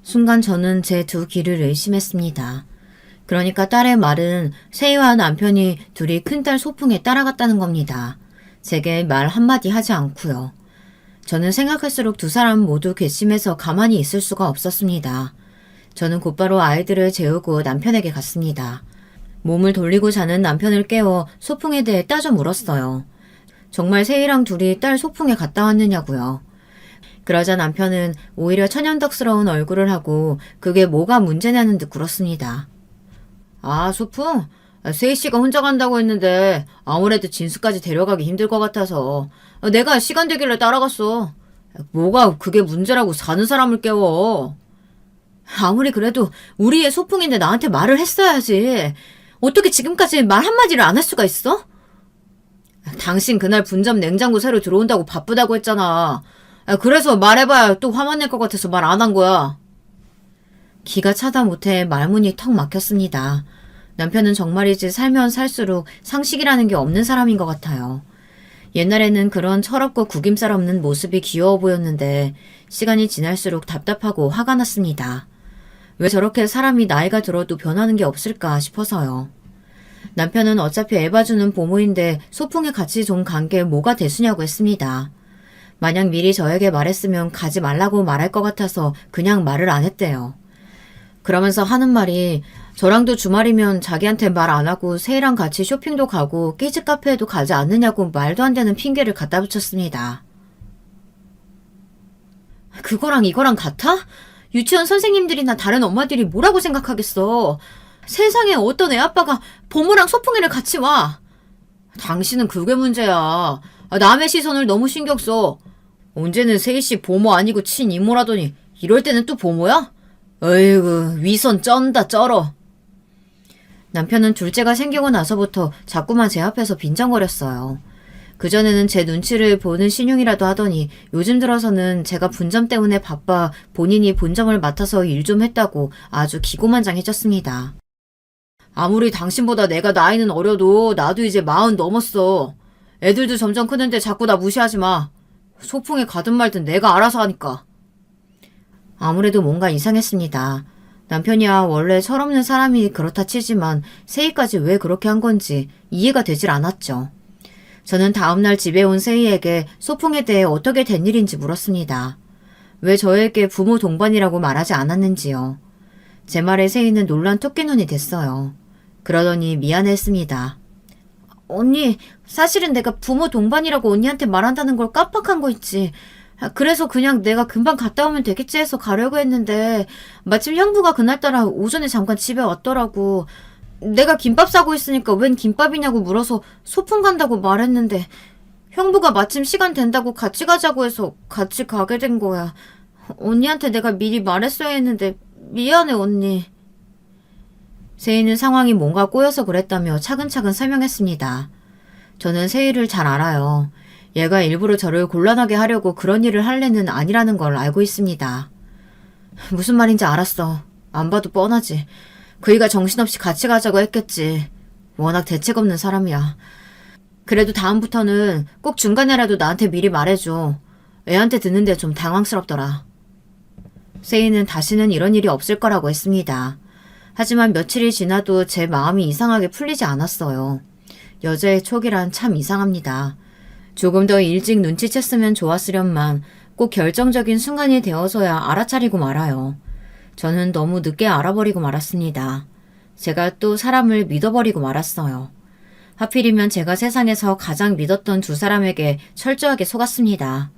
순간 저는 제 두 귀를 의심했습니다. 그러니까 딸의 말은 세희와 남편이 둘이 큰딸 소풍에 따라갔다는 겁니다. 제게 말 한마디 하지 않고요. 저는 생각할수록 두 사람 모두 괘씸해서 가만히 있을 수가 없었습니다. 저는 곧바로 아이들을 재우고 남편에게 갔습니다. 몸을 돌리고 자는 남편을 깨워 소풍에 대해 따져 물었어요. 정말 세희랑 둘이 딸 소풍에 갔다 왔느냐고요. 그러자 남편은 오히려 천연덕스러운 얼굴을 하고 그게 뭐가 문제냐는 듯 굴었습니다. 아, 소풍? 세희 씨가 혼자 간다고 했는데 아무래도 진수까지 데려가기 힘들 것 같아서 내가 시간 되길래 따라갔어. 뭐가 그게 문제라고 사는 사람을 깨워. 아무리 그래도 우리의 소풍인데 나한테 말을 했어야지. 어떻게 지금까지 말 한마디를 안 할 수가 있어? 당신 그날 분점 냉장고 새로 들어온다고 바쁘다고 했잖아. 그래서 말해봐야 또 화만 낼 것 같아서 말 안 한 거야. 기가 차다 못해 말문이 턱 막혔습니다. 남편은 정말이지 살면 살수록 상식이라는 게 없는 사람인 것 같아요. 옛날에는 그런 철없고 구김살 없는 모습이 귀여워 보였는데 시간이 지날수록 답답하고 화가 났습니다. 왜 저렇게 사람이 나이가 들어도 변하는 게 없을까 싶어서요. 남편은 어차피 애 봐주는 보모인데 소풍에 같이 좀 간 게 뭐가 대수냐고 했습니다. 만약 미리 저에게 말했으면 가지 말라고 말할 것 같아서 그냥 말을 안 했대요. 그러면서 하는 말이 저랑도 주말이면 자기한테 말 안 하고 세희랑 같이 쇼핑도 가고 끼즈 카페에도 가지 않느냐고 말도 안 되는 핑계를 갖다 붙였습니다. 그거랑 이거랑 같아? 유치원 선생님들이나 다른 엄마들이 뭐라고 생각하겠어. 세상에 어떤 애 아빠가 보모랑 소풍이를 같이 와. 당신은 그게 문제야. 남의 시선을 너무 신경 써. 언제는 세희씨 보모 아니고 친이모라더니 이럴 때는 또 보모야? 어이구 위선 쩐다 쩔어. 남편은 둘째가 생기고 나서부터 자꾸만 제 앞에서 빈정거렸어요. 그전에는 제 눈치를 보는 신용이라도 하더니 요즘 들어서는 제가 분점 때문에 바빠 본인이 본점을 맡아서 일 좀 했다고 아주 기고만장해졌습니다. 아무리 당신보다 내가 나이는 어려도 나도 이제 40 넘었어. 애들도 점점 크는데 자꾸 나 무시하지 마. 소풍에 가든 말든 내가 알아서 하니까. 아무래도 뭔가 이상했습니다. 남편이야 원래 철없는 사람이 그렇다 치지만 세희까지 왜 그렇게 한 건지 이해가 되질 않았죠. 저는 다음날 집에 온 세희에게 소풍에 대해 어떻게 된 일인지 물었습니다. 왜 저에게 부모 동반이라고 말하지 않았는지요. 제 말에 세희는 놀란 토끼눈이 됐어요. 그러더니 미안했습니다. 언니, 사실은 내가 부모 동반이라고 언니한테 말한다는 걸 깜빡한 거 있지. 그래서 그냥 내가 금방 갔다 오면 되겠지 해서 가려고 했는데 마침 형부가 그날따라 오전에 잠깐 집에 왔더라고. 내가 김밥 싸고 있으니까 웬 김밥이냐고 물어서 소풍 간다고 말했는데 형부가 마침 시간 된다고 같이 가자고 해서 같이 가게 된 거야. 언니한테 내가 미리 말했어야 했는데 미안해 언니. 세희는 상황이 뭔가 꼬여서 그랬다며 차근차근 설명했습니다. 저는 세희를 잘 알아요. 얘가 일부러 저를 곤란하게 하려고 그런 일을 할 애는 아니라는 걸 알고 있습니다. 무슨 말인지 알았어. 안 봐도 뻔하지. 그이가 정신없이 같이 가자고 했겠지. 워낙 대책 없는 사람이야. 그래도 다음부터는 꼭 중간에라도 나한테 미리 말해줘. 애한테 듣는데 좀 당황스럽더라. 세희는 다시는 이런 일이 없을 거라고 했습니다. 하지만 며칠이 지나도 제 마음이 이상하게 풀리지 않았어요. 여자의 촉이란 참 이상합니다. 조금 더 일찍 눈치챘으면 좋았으련만 꼭 결정적인 순간이 되어서야 알아차리고 말아요. 저는 너무 늦게 알아버리고 말았습니다. 제가 또 사람을 믿어버리고 말았어요. 하필이면 제가 세상에서 가장 믿었던 두 사람에게 철저하게 속았습니다.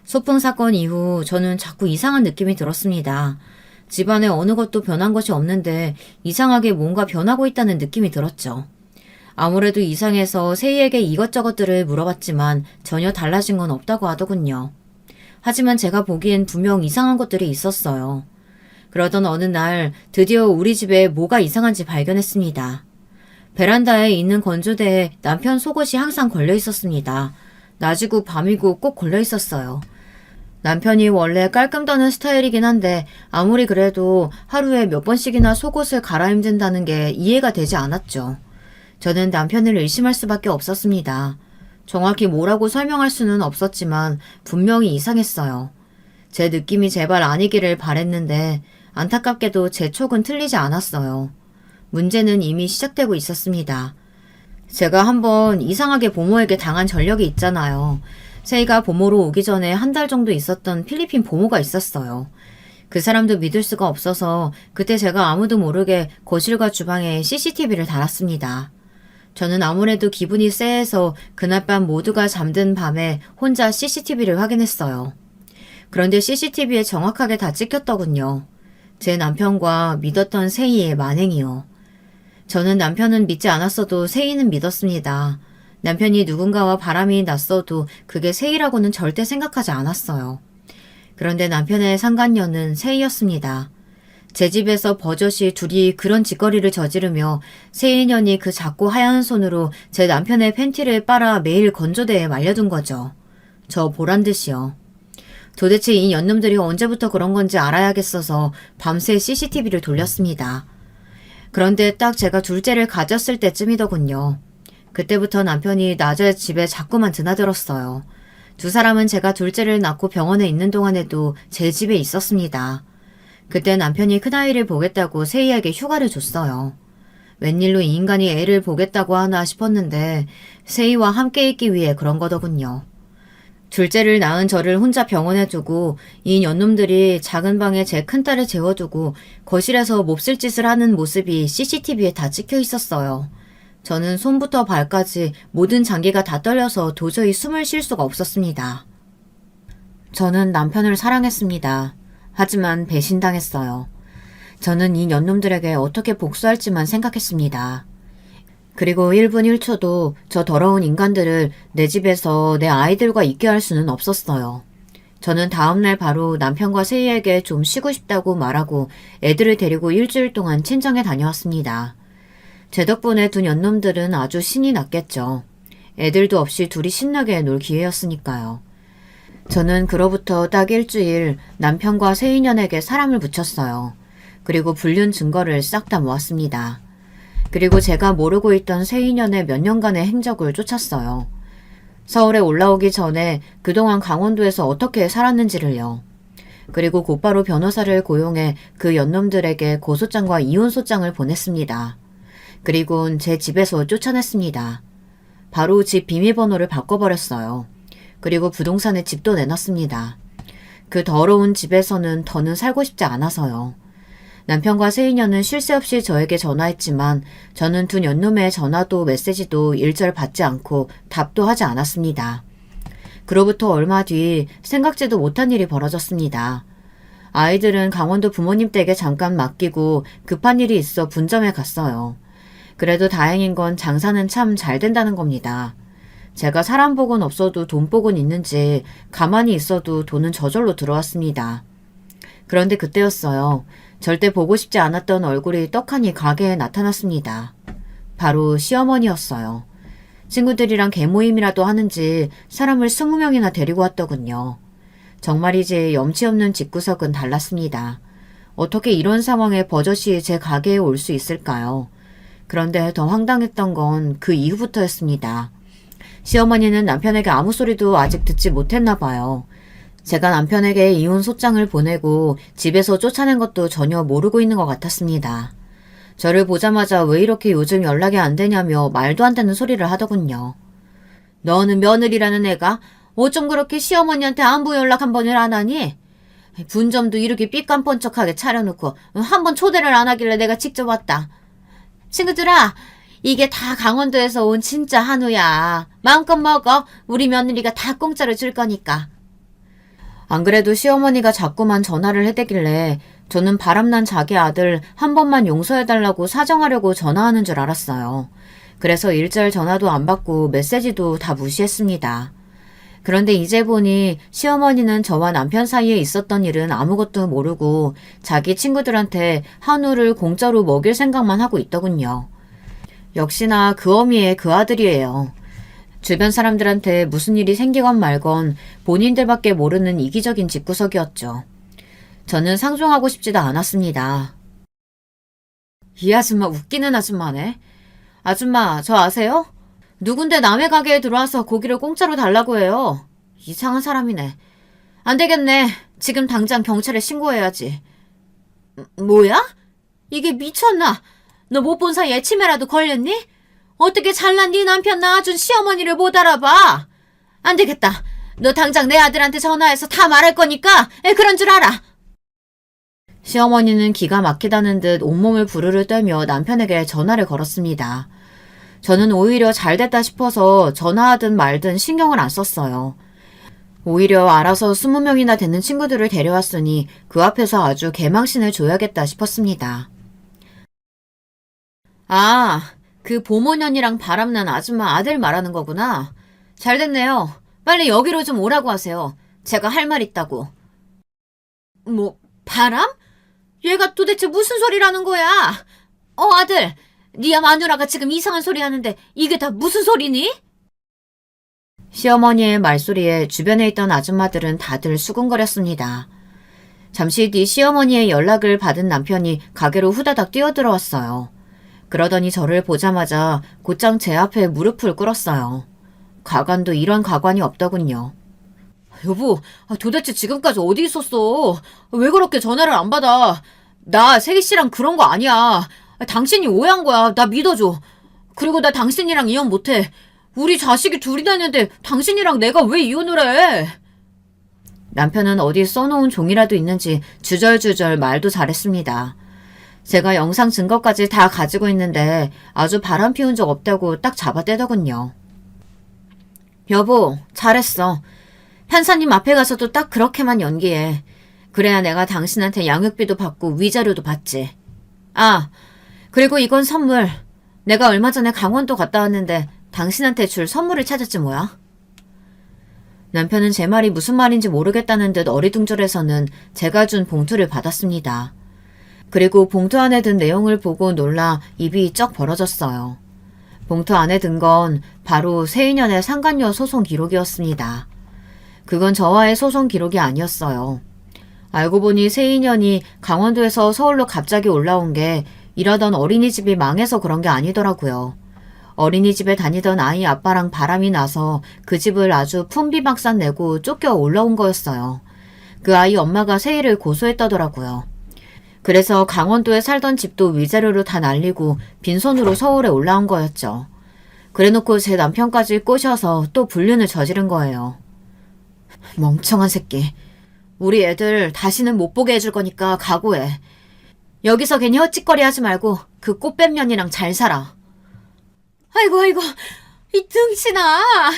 소풍 사건 이후 저는 자꾸 이상한 느낌이 들었습니다. 집안에 어느 것도 변한 것이 없는데 이상하게 뭔가 변하고 있다는 느낌이 들었죠. 아무래도 이상해서 세희에게 이것저것들을 물어봤지만 전혀 달라진 건 없다고 하더군요. 하지만 제가 보기엔 분명 이상한 것들이 있었어요. 그러던 어느 날 드디어 우리 집에 뭐가 이상한지 발견했습니다. 베란다에 있는 건조대에 남편 속옷이 항상 걸려 있었습니다. 낮이고 밤이고 꼭 걸려 있었어요. 남편이 원래 깔끔 더는 스타일이긴 한데 아무리 그래도 하루에 몇 번씩이나 속옷을 갈아입는다는 게 이해가 되지 않았죠. 저는 남편을 의심할 수밖에 없었습니다. 정확히 뭐라고 설명할 수는 없었지만 분명히 이상했어요. 제 느낌이 제발 아니기를 바랬는데 안타깝게도 제 촉은 틀리지 않았어요. 문제는 이미 시작되고 있었습니다. 제가 한번 이상하게 보모에게 당한 전력이 있잖아요. 세희가 보모로 오기 전에 한 달 정도 있었던 필리핀 보모가 있었어요. 그 사람도 믿을 수가 없어서 그때 제가 아무도 모르게 거실과 주방에 CCTV를 달았습니다. 저는 아무래도 기분이 쎄해서 그날 밤 모두가 잠든 밤에 혼자 CCTV를 확인했어요. 그런데 CCTV에 정확하게 다 찍혔더군요. 제 남편과 믿었던 세희의 만행이요. 저는 남편은 믿지 않았어도 세희는 믿었습니다. 남편이 누군가와 바람이 났어도 그게 세희라고는 절대 생각하지 않았어요. 그런데 남편의 상간녀는 세희였습니다. 제 집에서 버젓이 둘이 그런 짓거리를 저지르며 세희년이 그 작고 하얀 손으로 제 남편의 팬티를 빨아 매일 건조대에 말려둔 거죠. 저 보란듯이요. 도대체 이 연놈들이 언제부터 그런 건지 알아야겠어서 밤새 CCTV를 돌렸습니다. 그런데 딱 제가 둘째를 가졌을 때쯤이더군요. 그때부터 남편이 낮에 집에 자꾸만 드나들었어요. 두 사람은 제가 둘째를 낳고 병원에 있는 동안에도 제 집에 있었습니다. 그때 남편이 큰아이를 보겠다고 세희에게 휴가를 줬어요. 웬일로 이 인간이 애를 보겠다고 하나 싶었는데 세희와 함께 있기 위해 그런 거더군요. 둘째를 낳은 저를 혼자 병원에 두고 이 연놈들이 작은 방에 제 큰딸을 재워두고 거실에서 몹쓸 짓을 하는 모습이 CCTV에 다 찍혀 있었어요. 저는 손부터 발까지 모든 장기가 다 떨려서 도저히 숨을 쉴 수가 없었습니다. 저는 남편을 사랑했습니다. 하지만 배신당했어요. 저는 이 연놈들에게 어떻게 복수할지만 생각했습니다. 그리고 1분 1초도 저 더러운 인간들을 내 집에서 내 아이들과 있게 할 수는 없었어요. 저는 다음날 바로 남편과 세희에게 좀 쉬고 싶다고 말하고 애들을 데리고 일주일 동안 친정에 다녀왔습니다. 제 덕분에 두 연놈들은 아주 신이 났겠죠. 애들도 없이 둘이 신나게 놀 기회였으니까요. 저는 그로부터 딱 일주일 남편과 세희년에게 사람을 붙였어요. 그리고 불륜 증거를 싹 다 모았습니다. 그리고 제가 모르고 있던 세희년의 몇 년간의 행적을 쫓았어요. 서울에 올라오기 전에 그동안 강원도에서 어떻게 살았는지를요. 그리고 곧바로 변호사를 고용해 그 연놈들에게 고소장과 이혼소장을 보냈습니다. 그리곤 제 집에서 쫓아냈습니다. 바로 집 비밀번호를 바꿔버렸어요. 그리고 부동산에 집도 내놨습니다. 그 더러운 집에서는 더는 살고 싶지 않아서요. 남편과 세희년은 쉴 새 없이 저에게 전화했지만 저는 두 연놈의 전화도 메시지도 일절 받지 않고 답도 하지 않았습니다. 그로부터 얼마 뒤 생각지도 못한 일이 벌어졌습니다. 아이들은 강원도 부모님 댁에 잠깐 맡기고 급한 일이 있어 분점에 갔어요. 그래도 다행인 건 장사는 참 잘 된다는 겁니다. 제가 사람 복은 없어도 돈 복은 있는지 가만히 있어도 돈은 저절로 들어왔습니다. 그런데 그때였어요. 절대 보고 싶지 않았던 얼굴이 떡하니 가게에 나타났습니다. 바로 시어머니였어요. 친구들이랑 개모임이라도 하는지 사람을 20명이나 데리고 왔더군요. 정말이지 염치 없는 집구석은 달랐습니다. 어떻게 이런 상황에 버젓이 제 가게에 올 수 있을까요? 그런데 더 황당했던 건 그 이후부터였습니다. 시어머니는 남편에게 아무 소리도 아직 듣지 못했나 봐요. 제가 남편에게 이혼 소장을 보내고 집에서 쫓아낸 것도 전혀 모르고 있는 것 같았습니다. 저를 보자마자 왜 이렇게 요즘 연락이 안 되냐며 말도 안 되는 소리를 하더군요. 너는 며느리라는 애가 어쩜 그렇게 시어머니한테 안부 연락 한 번을 안 하니? 분점도 이렇게 삐깜번쩍하게 차려놓고 한 번 초대를 안 하길래 내가 직접 왔다. 친구들아, 이게 다 강원도에서 온 진짜 한우야. 마음껏 먹어. 우리 며느리가 다 공짜로 줄 거니까. 안 그래도 시어머니가 자꾸만 전화를 해대길래 저는 바람난 자기 아들 한 번만 용서해달라고 사정하려고 전화하는 줄 알았어요. 그래서 일절 전화도 안 받고 메시지도 다 무시했습니다. 그런데 이제 보니 시어머니는 저와 남편 사이에 있었던 일은 아무것도 모르고 자기 친구들한테 한우를 공짜로 먹일 생각만 하고 있더군요. 역시나 그 어미의 그 아들이에요. 주변 사람들한테 무슨 일이 생기건 말건 본인들밖에 모르는 이기적인 집구석이었죠. 저는 상종하고 싶지도 않았습니다. 이 아줌마 웃기는 아줌마네. 아줌마, 저 아세요? 누군데 남의 가게에 들어와서 고기를 공짜로 달라고 해요. 이상한 사람이네. 안 되겠네. 지금 당장 경찰에 신고해야지. 뭐야? 이게 미쳤나? 너 못 본 사이에 치매라도 걸렸니? 어떻게 잘난 네 남편 낳아준 시어머니를 못 알아봐? 안 되겠다. 너 당장 내 아들한테 전화해서 다 말할 거니까 그런 줄 알아. 시어머니는 기가 막히다는 듯 온몸을 부르르 떨며 남편에게 전화를 걸었습니다. 저는 오히려 잘됐다 싶어서 전화하든 말든 신경을 안 썼어요. 오히려 알아서 20명이나 되는 친구들을 데려왔으니 그 앞에서 아주 개망신을 줘야겠다 싶었습니다. 아, 그 보모년이랑 바람난 아줌마 아들 말하는 거구나. 잘 됐네요. 빨리 여기로 좀 오라고 하세요. 제가 할 말 있다고. 뭐, 바람? 얘가 도대체 무슨 소리라는 거야? 아들, 니야 마누라가 지금 이상한 소리 하는데 이게 다 무슨 소리니? 시어머니의 말소리에 주변에 있던 아줌마들은 다들 수군거렸습니다. 잠시 뒤 시어머니의 연락을 받은 남편이 가게로 후다닥 뛰어들어왔어요. 그러더니 저를 보자마자 곧장 제 앞에 무릎을 꿇었어요. 가관도 이런 가관이 없더군요. 여보, 도대체 지금까지 어디 있었어? 왜 그렇게 전화를 안 받아? 나 세기 씨랑 그런 거 아니야. 당신이 오해한 거야. 나 믿어줘. 그리고 나 당신이랑 이혼 못해. 우리 자식이 둘이나 있는데 당신이랑 내가 왜 이혼을 해? 남편은 어디 써놓은 종이라도 있는지 주절주절 말도 잘했습니다. 제가 영상 증거까지 다 가지고 있는데 아주 바람 피운 적 없다고 딱 잡아떼더군요. 여보, 잘했어. 판사님 앞에 가서도 딱 그렇게만 연기해. 그래야 내가 당신한테 양육비도 받고 위자료도 받지. 아, 그리고 이건 선물. 내가 얼마 전에 강원도 갔다 왔는데 당신한테 줄 선물을 찾았지 뭐야. 남편은 제 말이 무슨 말인지 모르겠다는 듯 어리둥절해서는 제가 준 봉투를 받았습니다. 그리고 봉투 안에 든 내용을 보고 놀라 입이 쩍 벌어졌어요. 봉투 안에 든 건 바로 세인연의 상간녀 소송 기록이었습니다. 그건 저와의 소송 기록이 아니었어요. 알고 보니 세인연이 강원도에서 서울로 갑자기 올라온 게 일하던 어린이집이 망해서 그런 게 아니더라고요. 어린이집에 다니던 아이 아빠랑 바람이 나서 그 집을 아주 품비박산 내고 쫓겨 올라온 거였어요. 그 아이 엄마가 세이를 고소했다더라고요. 그래서 강원도에 살던 집도 위자료로 다 날리고 빈손으로 서울에 올라온 거였죠. 그래놓고 제 남편까지 꼬셔서 또 불륜을 저지른 거예요. 멍청한 새끼. 우리 애들 다시는 못 보게 해줄 거니까 각오해. 여기서 괜히 헛짓거리 하지 말고 그 꽃뱀년이랑 잘 살아. 아이고, 이 등신아.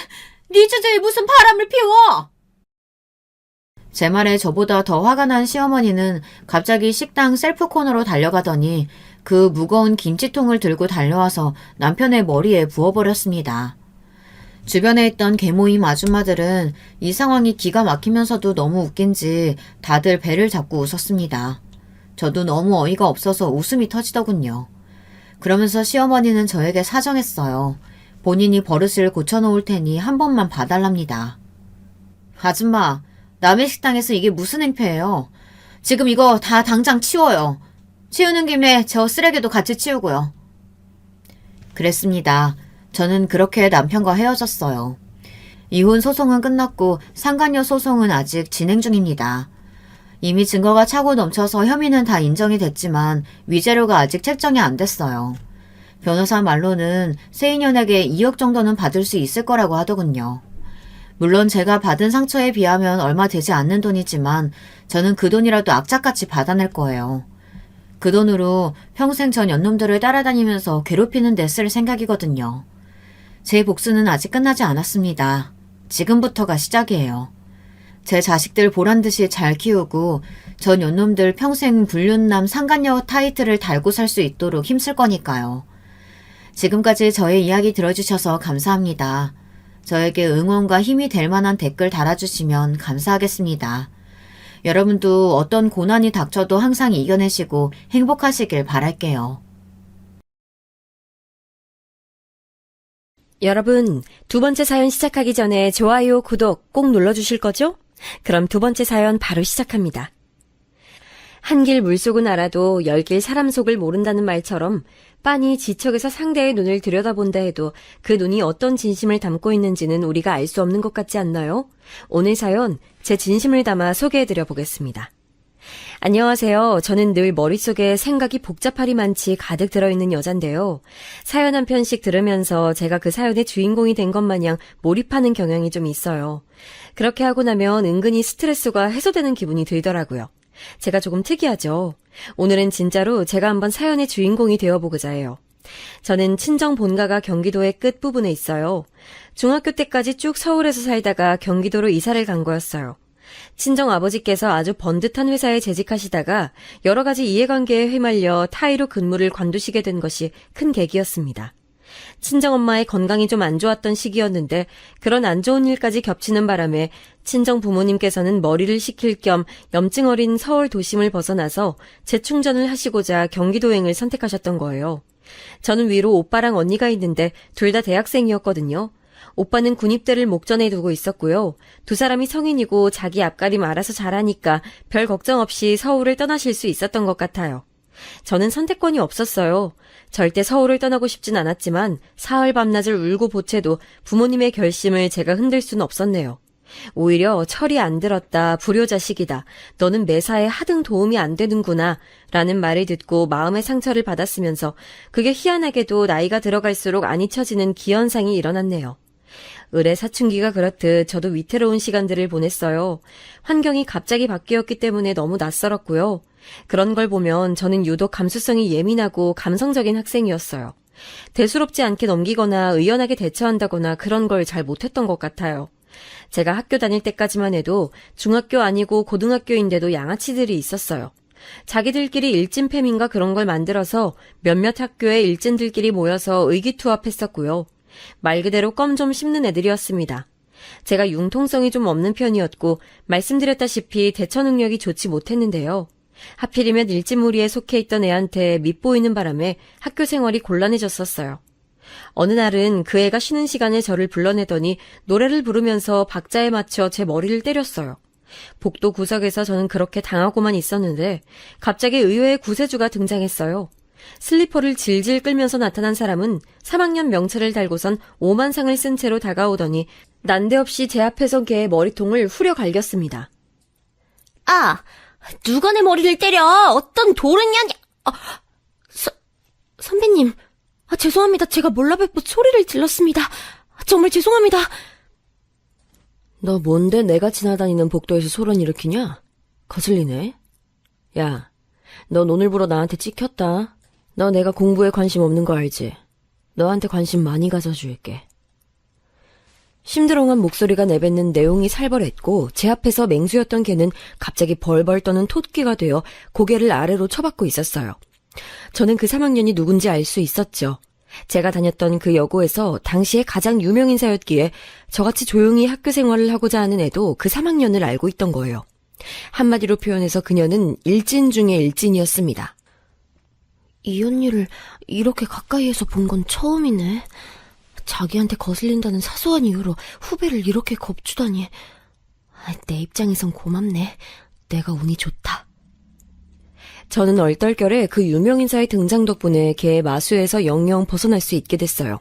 네 주제에 무슨 바람을 피워? 제 말에 저보다 더 화가 난 시어머니는 갑자기 식당 셀프 코너로 달려가더니 그 무거운 김치통을 들고 달려와서 남편의 머리에 부어버렸습니다. 주변에 있던 개모임 아줌마들은 이 상황이 기가 막히면서도 너무 웃긴지 다들 배를 잡고 웃었습니다. 저도 너무 어이가 없어서 웃음이 터지더군요. 그러면서 시어머니는 저에게 사정했어요. 본인이 버릇을 고쳐놓을 테니 한 번만 봐달랍니다. 아줌마, 남의 식당에서 이게 무슨 행패예요? 지금 이거 다 당장 치워요. 치우는 김에 저 쓰레기도 같이 치우고요. 그랬습니다. 저는 그렇게 남편과 헤어졌어요. 이혼 소송은 끝났고 상간녀 소송은 아직 진행 중입니다. 이미 증거가 차고 넘쳐서 혐의는 다 인정이 됐지만 위자료가 아직 책정이 안 됐어요. 변호사 말로는 세인연에게 2억 정도는 받을 수 있을 거라고 하더군요. 물론 제가 받은 상처에 비하면 얼마 되지 않는 돈이지만 저는 그 돈이라도 악착같이 받아낼 거예요. 그 돈으로 평생 전 연놈들을 따라다니면서 괴롭히는 데 쓸 생각이거든요. 제 복수는 아직 끝나지 않았습니다. 지금부터가 시작이에요. 제 자식들 보란듯이 잘 키우고 전 연놈들 평생 불륜남 상간녀 타이틀을 달고 살 수 있도록 힘쓸 거니까요. 지금까지 저의 이야기 들어주셔서 감사합니다. 저에게 응원과 힘이 될 만한 댓글 달아주시면 감사하겠습니다. 여러분도 어떤 고난이 닥쳐도 항상 이겨내시고 행복하시길 바랄게요. 여러분, 두 번째 사연 시작하기 전에 좋아요, 구독 꼭 눌러주실 거죠? 그럼 두 번째 사연 바로 시작합니다. 한 길 물속은 알아도 열 길 사람 속을 모른다는 말처럼 빤히 지척에서 상대의 눈을 들여다본다 해도 그 눈이 어떤 진심을 담고 있는지는 우리가 알 수 없는 것 같지 않나요? 오늘 사연 제 진심을 담아 소개해드려 보겠습니다. 안녕하세요. 저는 늘 머릿속에 생각이 복잡하리 많지 가득 들어있는 여잔데요. 사연 한 편씩 들으면서 제가 그 사연의 주인공이 된 것 마냥 몰입하는 경향이 좀 있어요. 그렇게 하고 나면 은근히 스트레스가 해소되는 기분이 들더라고요. 제가 조금 특이하죠. 오늘은 진짜로 제가 한번 사연의 주인공이 되어보고자 해요. 저는 친정 본가가 경기도의 끝부분에 있어요. 중학교 때까지 쭉 서울에서 살다가 경기도로 이사를 간 거였어요. 친정 아버지께서 아주 번듯한 회사에 재직하시다가 여러 가지 이해관계에 휘말려 타의로 근무를 관두시게 된 것이 큰 계기였습니다. 친정엄마의 건강이 좀 안 좋았던 시기였는데 그런 안 좋은 일까지 겹치는 바람에 친정 부모님께서는 머리를 식힐 겸 염증 어린 서울 도심을 벗어나서 재충전을 하시고자 경기도행을 선택하셨던 거예요. 저는 위로 오빠랑 언니가 있는데 둘 다 대학생이었거든요. 오빠는 군입대를 목전에 두고 있었고요. 두 사람이 성인이고 자기 앞가림 알아서 잘하니까 별 걱정 없이 서울을 떠나실 수 있었던 것 같아요. 저는 선택권이 없었어요. 절대 서울을 떠나고 싶진 않았지만 사흘 밤낮을 울고 보채도 부모님의 결심을 제가 흔들 수는 없었네요. 오히려 철이 안 들었다, 불효자식이다, 너는 매사에 하등 도움이 안 되는구나 라는 말을 듣고 마음의 상처를 받았으면서 그게 희한하게도 나이가 들어갈수록 안 잊혀지는 기현상이 일어났네요. 을의 사춘기가 그렇듯 저도 위태로운 시간들을 보냈어요. 환경이 갑자기 바뀌었기 때문에 너무 낯설었고요. 그런 걸 보면 저는 유독 감수성이 예민하고 감성적인 학생이었어요. 대수롭지 않게 넘기거나 의연하게 대처한다거나 그런 걸 잘 못했던 것 같아요. 제가 학교 다닐 때까지만 해도 중학교 아니고 고등학교인데도 양아치들이 있었어요. 자기들끼리 일진팸인가 그런 걸 만들어서 몇몇 학교의 일진들끼리 모여서 의기투합했었고요. 말 그대로 껌 좀 씹는 애들이었습니다. 제가 융통성이 좀 없는 편이었고 말씀드렸다시피 대처 능력이 좋지 못했는데요. 하필이면 일진무리에 속해 있던 애한테 밉보이는 바람에 학교 생활이 곤란해졌었어요. 어느 날은 그 애가 쉬는 시간에 저를 불러내더니 노래를 부르면서 박자에 맞춰 제 머리를 때렸어요. 복도 구석에서 저는 그렇게 당하고만 있었는데 갑자기 의외의 구세주가 등장했어요. 슬리퍼를 질질 끌면서 나타난 사람은 3학년 명찰을 달고선 오만상을 쓴 채로 다가오더니 난데없이 제 앞에서 걔의 머리통을 후려 갈겼습니다. 아, 누가 내 머리를 때려? 어떤 도른년이... 선배님, 죄송합니다. 제가 몰라뵙고 소리를 질렀습니다. 정말 죄송합니다. 너 뭔데 내가 지나다니는 복도에서 소란 일으키냐? 거슬리네. 야, 넌 오늘부로 나한테 찍혔다. 너 내가 공부에 관심 없는 거 알지? 너한테 관심 많이 가져줄게. 심드렁한 목소리가 내뱉는 내용이 살벌했고 제 앞에서 맹수였던 걔는 갑자기 벌벌 떠는 토끼가 되어 고개를 아래로 쳐박고 있었어요. 저는 그 3학년이 누군지 알 수 있었죠. 제가 다녔던 그 여고에서 당시에 가장 유명 인사였기에 저같이 조용히 학교 생활을 하고자 하는 애도 그 3학년을 알고 있던 거예요. 한마디로 표현해서 그녀는 일진 중의 일진이었습니다. 이 언니를 이렇게 가까이에서 본 건 처음이네. 자기한테 거슬린다는 사소한 이유로 후배를 이렇게 겁주다니. 내 입장에선 고맙네. 내가 운이 좋다. 저는 얼떨결에 그 유명인사의 등장 덕분에 걔의 마수에서 영영 벗어날 수 있게 됐어요.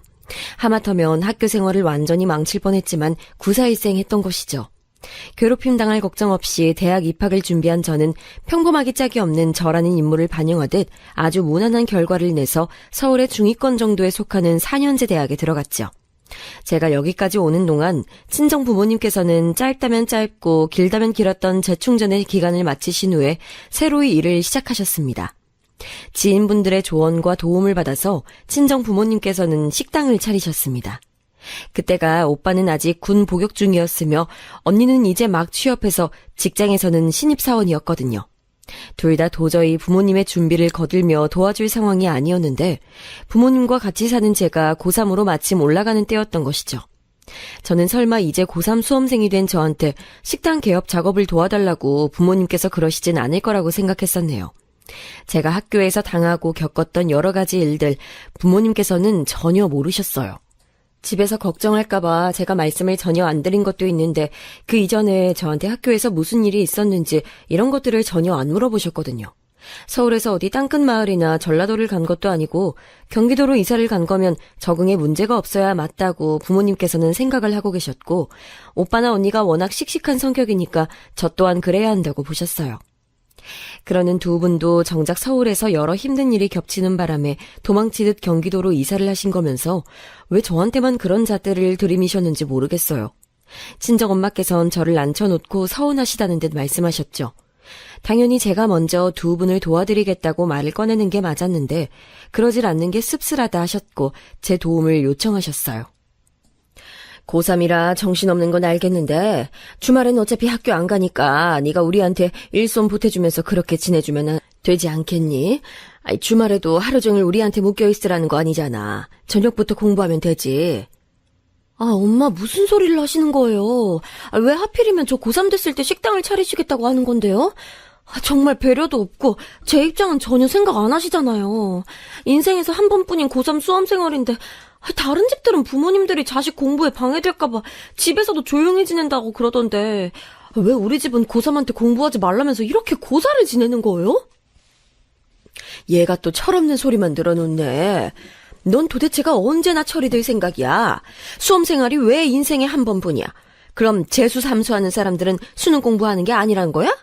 하마터면 학교 생활을 완전히 망칠 뻔했지만 구사일생 했던 것이죠. 괴롭힘 당할 걱정 없이 대학 입학을 준비한 저는 평범하기 짝이 없는 저라는 인물을 반영하듯 아주 무난한 결과를 내서 서울의 중위권 정도에 속하는 4년제 대학에 들어갔죠. 제가 여기까지 오는 동안 친정 부모님께서는 짧다면 짧고 길다면 길었던 재충전의 기간을 마치신 후에 새로이 일을 시작하셨습니다. 지인분들의 조언과 도움을 받아서 친정 부모님께서는 식당을 차리셨습니다. 그때가 오빠는 아직 군 복역 중이었으며 언니는 이제 막 취업해서 직장에서는 신입사원이었거든요. 둘 다 도저히 부모님의 준비를 거들며 도와줄 상황이 아니었는데 부모님과 같이 사는 제가 고3으로 마침 올라가는 때였던 것이죠. 저는 설마 이제 고3 수험생이 된 저한테 식당 개업 작업을 도와달라고 부모님께서 그러시진 않을 거라고 생각했었네요. 제가 학교에서 당하고 겪었던 여러 가지 일들 부모님께서는 전혀 모르셨어요. 집에서 걱정할까봐 제가 말씀을 전혀 안 드린 것도 있는데 그 이전에 저한테 학교에서 무슨 일이 있었는지 이런 것들을 전혀 안 물어보셨거든요. 서울에서 어디 땅끝 마을이나 전라도를 간 것도 아니고 경기도로 이사를 간 거면 적응에 문제가 없어야 맞다고 부모님께서는 생각을 하고 계셨고 오빠나 언니가 워낙 씩씩한 성격이니까 저 또한 그래야 한다고 보셨어요. 그러는 두 분도 정작 서울에서 여러 힘든 일이 겹치는 바람에 도망치듯 경기도로 이사를 하신 거면서 왜 저한테만 그런 잣대를 들이미셨는지 모르겠어요. 친정엄마께선 저를 앉혀놓고 서운하시다는 듯 말씀하셨죠. 당연히 제가 먼저 두 분을 도와드리겠다고 말을 꺼내는 게 맞았는데 그러질 않는 게 씁쓸하다 하셨고 제 도움을 요청하셨어요. 고3이라 정신없는 건 알겠는데 주말엔 어차피 학교 안 가니까 네가 우리한테 일손 보태주면서 그렇게 지내주면 되지 않겠니? 아이, 주말에도 하루 종일 우리한테 묶여있으라는 거 아니잖아. 저녁부터 공부하면 되지. 아, 엄마 무슨 소리를 하시는 거예요? 아, 왜 하필이면 저 고3 됐을 때 식당을 차리시겠다고 하는 건데요? 아, 정말 배려도 없고 제 입장은 전혀 생각 안 하시잖아요. 인생에서 한 번뿐인 고3 수험생활인데 아, 다른 집들은 부모님들이 자식 공부에 방해될까봐 집에서도 조용히 지낸다고 그러던데 아, 왜 우리 집은 고3한테 공부하지 말라면서 이렇게 고사를 지내는 거예요? 얘가 또 철없는 소리만 늘어놓네. 넌 도대체가 언제나 처리될 생각이야? 수험생활이 왜 인생에 한 번뿐이야? 그럼 재수 삼수하는 사람들은 수능 공부하는 게 아니란 거야?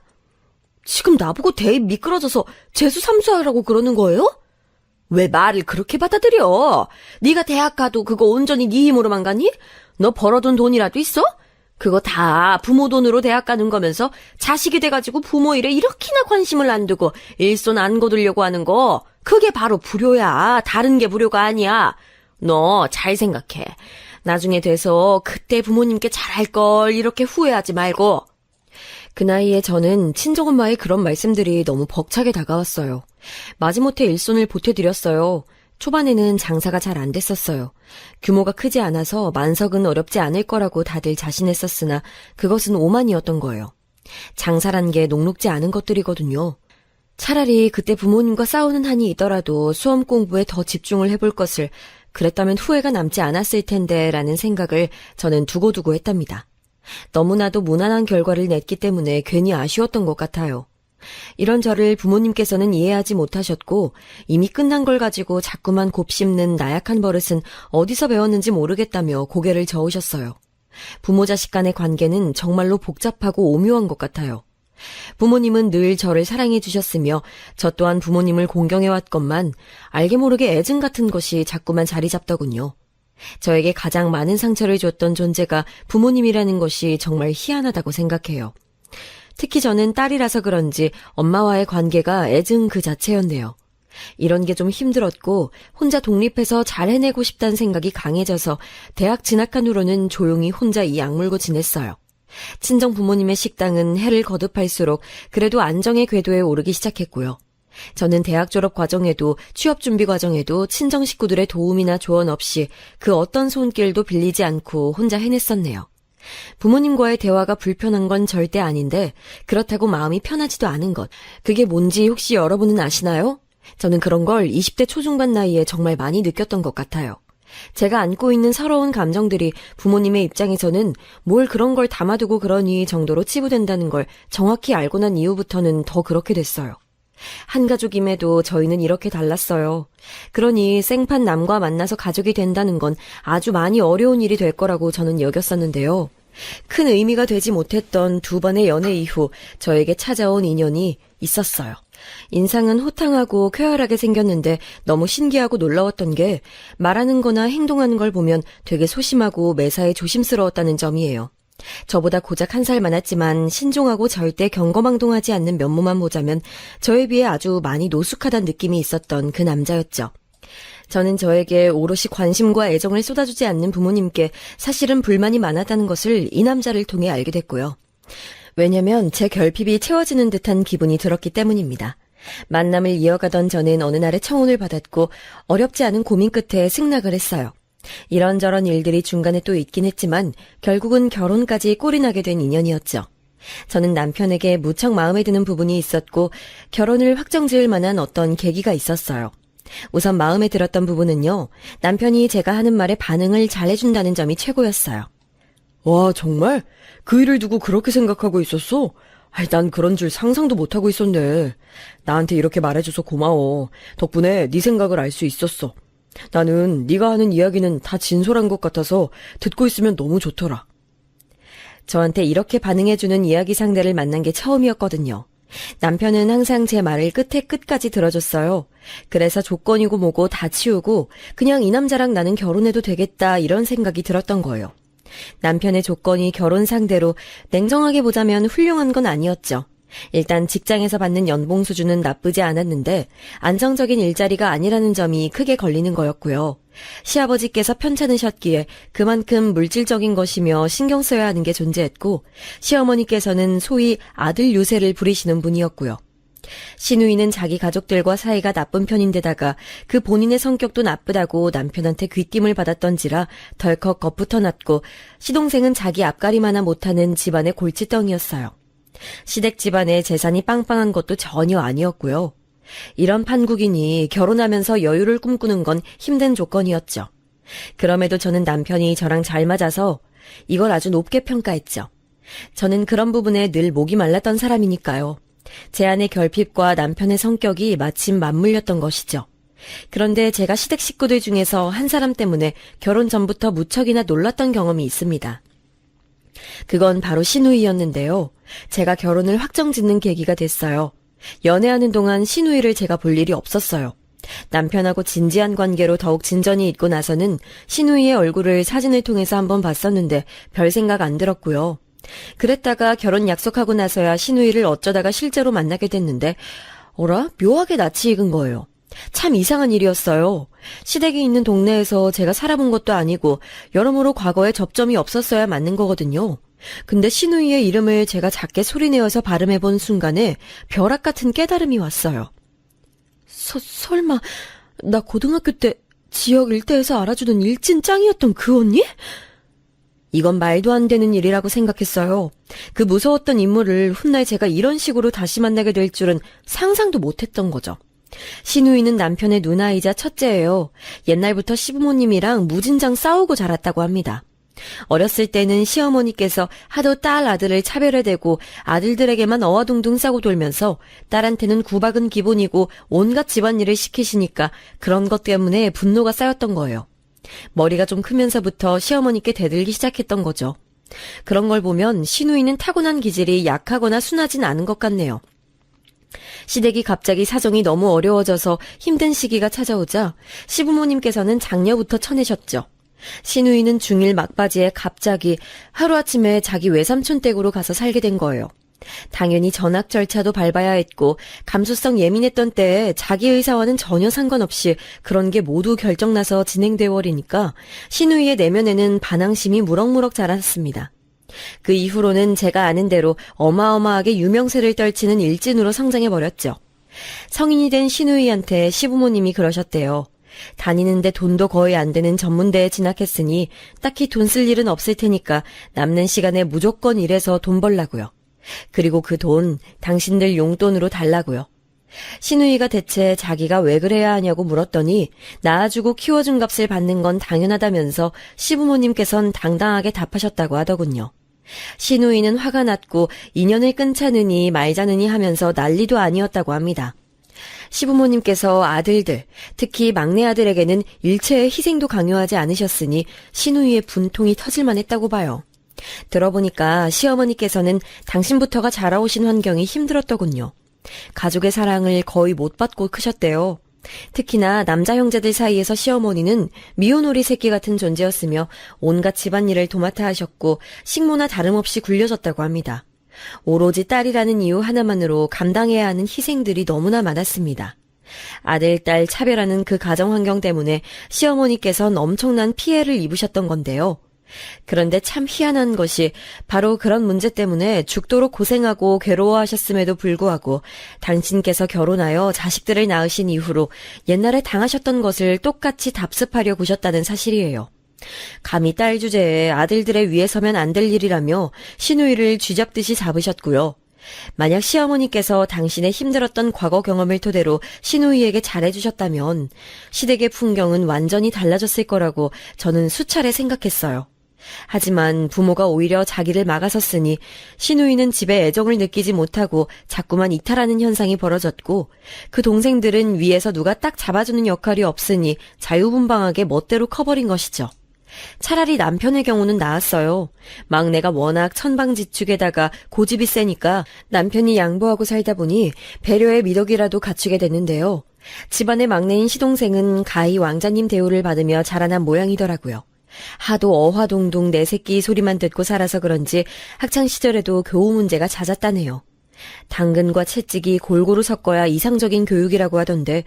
지금 나보고 대입 미끄러져서 재수 삼수하라고 그러는 거예요? 왜 말을 그렇게 받아들여? 네가 대학 가도 그거 온전히 네 힘으로만 가니? 너 벌어둔 돈이라도 있어? 그거 다 부모 돈으로 대학 가는 거면서 자식이 돼가지고 부모 일에 이렇게나 관심을 안 두고 일손 안 거두려고 하는 거 그게 바로 불효야. 다른 게 불효가 아니야. 너 잘 생각해. 나중에 돼서 그때 부모님께 잘할 걸 이렇게 후회하지 말고. 그 나이에 저는 친정엄마의 그런 말씀들이 너무 벅차게 다가왔어요. 마지못해 일손을 보태드렸어요. 초반에는 장사가 잘 안 됐었어요. 규모가 크지 않아서 만석은 어렵지 않을 거라고 다들 자신했었으나 그것은 오만이었던 거예요. 장사란 게 녹록지 않은 것들이거든요. 차라리 그때 부모님과 싸우는 한이 있더라도 수험 공부에 더 집중을 해볼 것을, 그랬다면 후회가 남지 않았을 텐데 라는 생각을 저는 두고두고 했답니다. 너무나도 무난한 결과를 냈기 때문에 괜히 아쉬웠던 것 같아요. 이런 저를 부모님께서는 이해하지 못하셨고 이미 끝난 걸 가지고 자꾸만 곱씹는 나약한 버릇은 어디서 배웠는지 모르겠다며 고개를 저으셨어요. 부모 자식 간의 관계는 정말로 복잡하고 오묘한 것 같아요. 부모님은 늘 저를 사랑해 주셨으며 저 또한 부모님을 공경해왔건만 알게 모르게 애증 같은 것이 자꾸만 자리 잡더군요. 저에게 가장 많은 상처를 줬던 존재가 부모님이라는 것이 정말 희한하다고 생각해요. 특히 저는 딸이라서 그런지 엄마와의 관계가 애증 그 자체였네요. 이런 게 좀 힘들었고 혼자 독립해서 잘 해내고 싶다는 생각이 강해져서 대학 진학한 후로는 조용히 혼자 이 악물고 지냈어요. 친정 부모님의 식당은 해를 거듭할수록 그래도 안정의 궤도에 오르기 시작했고요. 저는 대학 졸업 과정에도 취업 준비 과정에도 친정 식구들의 도움이나 조언 없이 그 어떤 손길도 빌리지 않고 혼자 해냈었네요. 부모님과의 대화가 불편한 건 절대 아닌데 그렇다고 마음이 편하지도 않은 것, 그게 뭔지 혹시 여러분은 아시나요? 저는 그런 걸 20대 초중반 나이에 정말 많이 느꼈던 것 같아요. 제가 안고 있는 서러운 감정들이 부모님의 입장에서는 뭘 그런 걸 담아두고 그러니 정도로 치부된다는 걸 정확히 알고 난 이후부터는 더 그렇게 됐어요. 한 가족임에도 저희는 이렇게 달랐어요. 그러니 생판 남과 만나서 가족이 된다는 건 아주 많이 어려운 일이 될 거라고 저는 여겼었는데요. 큰 의미가 되지 못했던 2번의 연애 이후 저에게 찾아온 인연이 있었어요. 인상은 호탕하고 쾌활하게 생겼는데 너무 신기하고 놀라웠던 게 말하는 거나 행동하는 걸 보면 되게 소심하고 매사에 조심스러웠다는 점이에요. 저보다 고작 1살 많았지만 신중하고 절대 경거망동하지 않는 면모만 보자면 저에 비해 아주 많이 노숙하다는 느낌이 있었던 그 남자였죠. 저는 저에게 오롯이 관심과 애정을 쏟아주지 않는 부모님께 사실은 불만이 많았다는 것을 이 남자를 통해 알게 됐고요. 왜냐면 제 결핍이 채워지는 듯한 기분이 들었기 때문입니다. 만남을 이어가던 저는 어느 날에 청혼을 받았고 어렵지 않은 고민 끝에 승낙을 했어요. 이런저런 일들이 중간에 또 있긴 했지만 결국은 결혼까지 꼴이 나게 된 인연이었죠. 저는 남편에게 무척 마음에 드는 부분이 있었고 결혼을 확정지을 만한 어떤 계기가 있었어요. 우선 마음에 들었던 부분은요, 남편이 제가 하는 말에 반응을 잘해준다는 점이 최고였어요. 와, 정말? 그 일을 두고 그렇게 생각하고 있었어? 아이, 난 그런 줄 상상도 못하고 있었네. 나한테 이렇게 말해줘서 고마워. 덕분에 네 생각을 알 수 있었어. 나는 네가 하는 이야기는 다 진솔한 것 같아서 듣고 있으면 너무 좋더라. 저한테 이렇게 반응해주는 이야기 상대를 만난 게 처음이었거든요. 남편은 항상 제 말을 끝에 끝까지 들어줬어요. 그래서 조건이고 뭐고 다 치우고 그냥 이 남자랑 나는 결혼해도 되겠다 이런 생각이 들었던 거예요. 남편의 조건이 결혼 상대로 냉정하게 보자면 훌륭한 건 아니었죠. 일단 직장에서 받는 연봉 수준은 나쁘지 않았는데 안정적인 일자리가 아니라는 점이 크게 걸리는 거였고요. 시아버지께서 편찮으셨기에 그만큼 물질적인 것이며 신경 써야 하는 게 존재했고, 시어머니께서는 소위 아들 유세를 부리시는 분이었고요. 시누이는 자기 가족들과 사이가 나쁜 편인데다가 그 본인의 성격도 나쁘다고 남편한테 귀띔을 받았던지라 덜컥 겁부터 났고, 시동생은 자기 앞가림 하나 못하는 집안의 골칫덩이였어요. 시댁 집안의 재산이 빵빵한 것도 전혀 아니었고요. 이런 판국이니 결혼하면서 여유를 꿈꾸는 건 힘든 조건이었죠. 그럼에도 저는 남편이 저랑 잘 맞아서 이걸 아주 높게 평가했죠. 저는 그런 부분에 늘 목이 말랐던 사람이니까요. 제 안의 결핍과 남편의 성격이 마침 맞물렸던 것이죠. 그런데 제가 시댁 식구들 중에서 한 사람 때문에 결혼 전부터 무척이나 놀랐던 경험이 있습니다. 그건 바로 시누이였는데요. 제가 결혼을 확정짓는 계기가 됐어요. 연애하는 동안 시누이를 제가 볼 일이 없었어요. 남편하고 진지한 관계로 더욱 진전이 있고 나서는 시누이의 얼굴을 사진을 통해서 한번 봤었는데 별 생각 안 들었고요. 그랬다가 결혼 약속하고 나서야 시누이를 어쩌다가 실제로 만나게 됐는데, 어라? 묘하게 낯이 익은 거예요. 참 이상한 일이었어요. 시댁이 있는 동네에서 제가 살아본 것도 아니고 여러모로 과거에 접점이 없었어야 맞는 거거든요. 근데 시누이의 이름을 제가 작게 소리내어서 발음해본 순간에 벼락 같은 깨달음이 왔어요. 설마 나 고등학교 때 지역 일대에서 알아주던 일진 짱이었던 그 언니? 이건 말도 안 되는 일이라고 생각했어요. 그 무서웠던 인물을 훗날 제가 이런 식으로 다시 만나게 될 줄은 상상도 못했던 거죠. 시누이는 남편의 누나이자 첫째예요. 옛날부터 시부모님이랑 무진장 싸우고 자랐다고 합니다. 어렸을 때는 시어머니께서 하도 딸 아들을 차별해대고 아들들에게만 어와둥둥 싸고 돌면서 딸한테는 구박은 기본이고 온갖 집안일을 시키시니까 그런 것 때문에 분노가 쌓였던 거예요. 머리가 좀 크면서부터 시어머니께 대들기 시작했던 거죠. 그런 걸 보면 시누이는 타고난 기질이 약하거나 순하진 않은 것 같네요. 시댁이 갑자기 사정이 너무 어려워져서 힘든 시기가 찾아오자 시부모님께서는 장녀부터 쳐내셨죠. 시누이는 중1 막바지에 갑자기 하루아침에 자기 외삼촌 댁으로 가서 살게 된 거예요. 당연히 전학 절차도 밟아야 했고 감수성 예민했던 때에 자기 의사와는 전혀 상관없이 그런 게 모두 결정나서 진행돼 버리니까 시누이의 내면에는 반항심이 무럭무럭 자랐습니다. 그 이후로는 제가 아는 대로 어마어마하게 유명세를 떨치는 일진으로 성장해버렸죠. 성인이 된 시누이한테 시부모님이 그러셨대요. 다니는데 돈도 거의 안 되는 전문대에 진학했으니 딱히 돈 쓸 일은 없을 테니까 남는 시간에 무조건 일해서 돈 벌라고요. 그리고 그 돈 당신들 용돈으로 달라고요. 시누이가 대체 자기가 왜 그래야 하냐고 물었더니 낳아주고 키워준 값을 받는 건 당연하다면서 시부모님께선 당당하게 답하셨다고 하더군요. 시누이는 화가 났고 인연을 끊자느니 말자느니 하면서 난리도 아니었다고 합니다. 시부모님께서 아들들, 특히 막내 아들에게는 일체의 희생도 강요하지 않으셨으니 시누이의 분통이 터질만 했다고 봐요. 들어보니까 시어머니께서는 당신부터가 자라오신 환경이 힘들었더군요. 가족의 사랑을 거의 못 받고 크셨대요. 특히나 남자 형제들 사이에서 시어머니는 미혼오리 새끼 같은 존재였으며 온갖 집안일을 도맡아 하셨고 식모나 다름없이 굴려졌다고 합니다. 오로지 딸이라는 이유 하나만으로 감당해야 하는 희생들이 너무나 많았습니다. 아들, 딸 차별하는 그 가정 환경 때문에 시어머니께선 엄청난 피해를 입으셨던 건데요. 그런데 참 희한한 것이 바로 그런 문제 때문에 죽도록 고생하고 괴로워하셨음에도 불구하고 당신께서 결혼하여 자식들을 낳으신 이후로 옛날에 당하셨던 것을 똑같이 답습하려 구셨다는 사실이에요. 감히 딸 주제에 아들들의 위에 서면 안 될 일이라며 시누이를 쥐잡듯이 잡으셨고요. 만약 시어머니께서 당신의 힘들었던 과거 경험을 토대로 시누이에게 잘해주셨다면 시댁의 풍경은 완전히 달라졌을 거라고 저는 수차례 생각했어요. 하지만 부모가 오히려 자기를 막아섰으니 시누이는 집에 애정을 느끼지 못하고 자꾸만 이탈하는 현상이 벌어졌고 그 동생들은 위에서 누가 딱 잡아주는 역할이 없으니 자유분방하게 멋대로 커버린 것이죠. 차라리 남편의 경우는 나았어요. 막내가 워낙 천방지축에다가 고집이 세니까 남편이 양보하고 살다 보니 배려의 미덕이라도 갖추게 됐는데요. 집안의 막내인 시동생은 가히 왕자님 대우를 받으며 자라난 모양이더라고요. 하도 어화동동 내 새끼 소리만 듣고 살아서 그런지 학창시절에도 교우 문제가 잦았다네요. 당근과 채찍이 골고루 섞어야 이상적인 교육이라고 하던데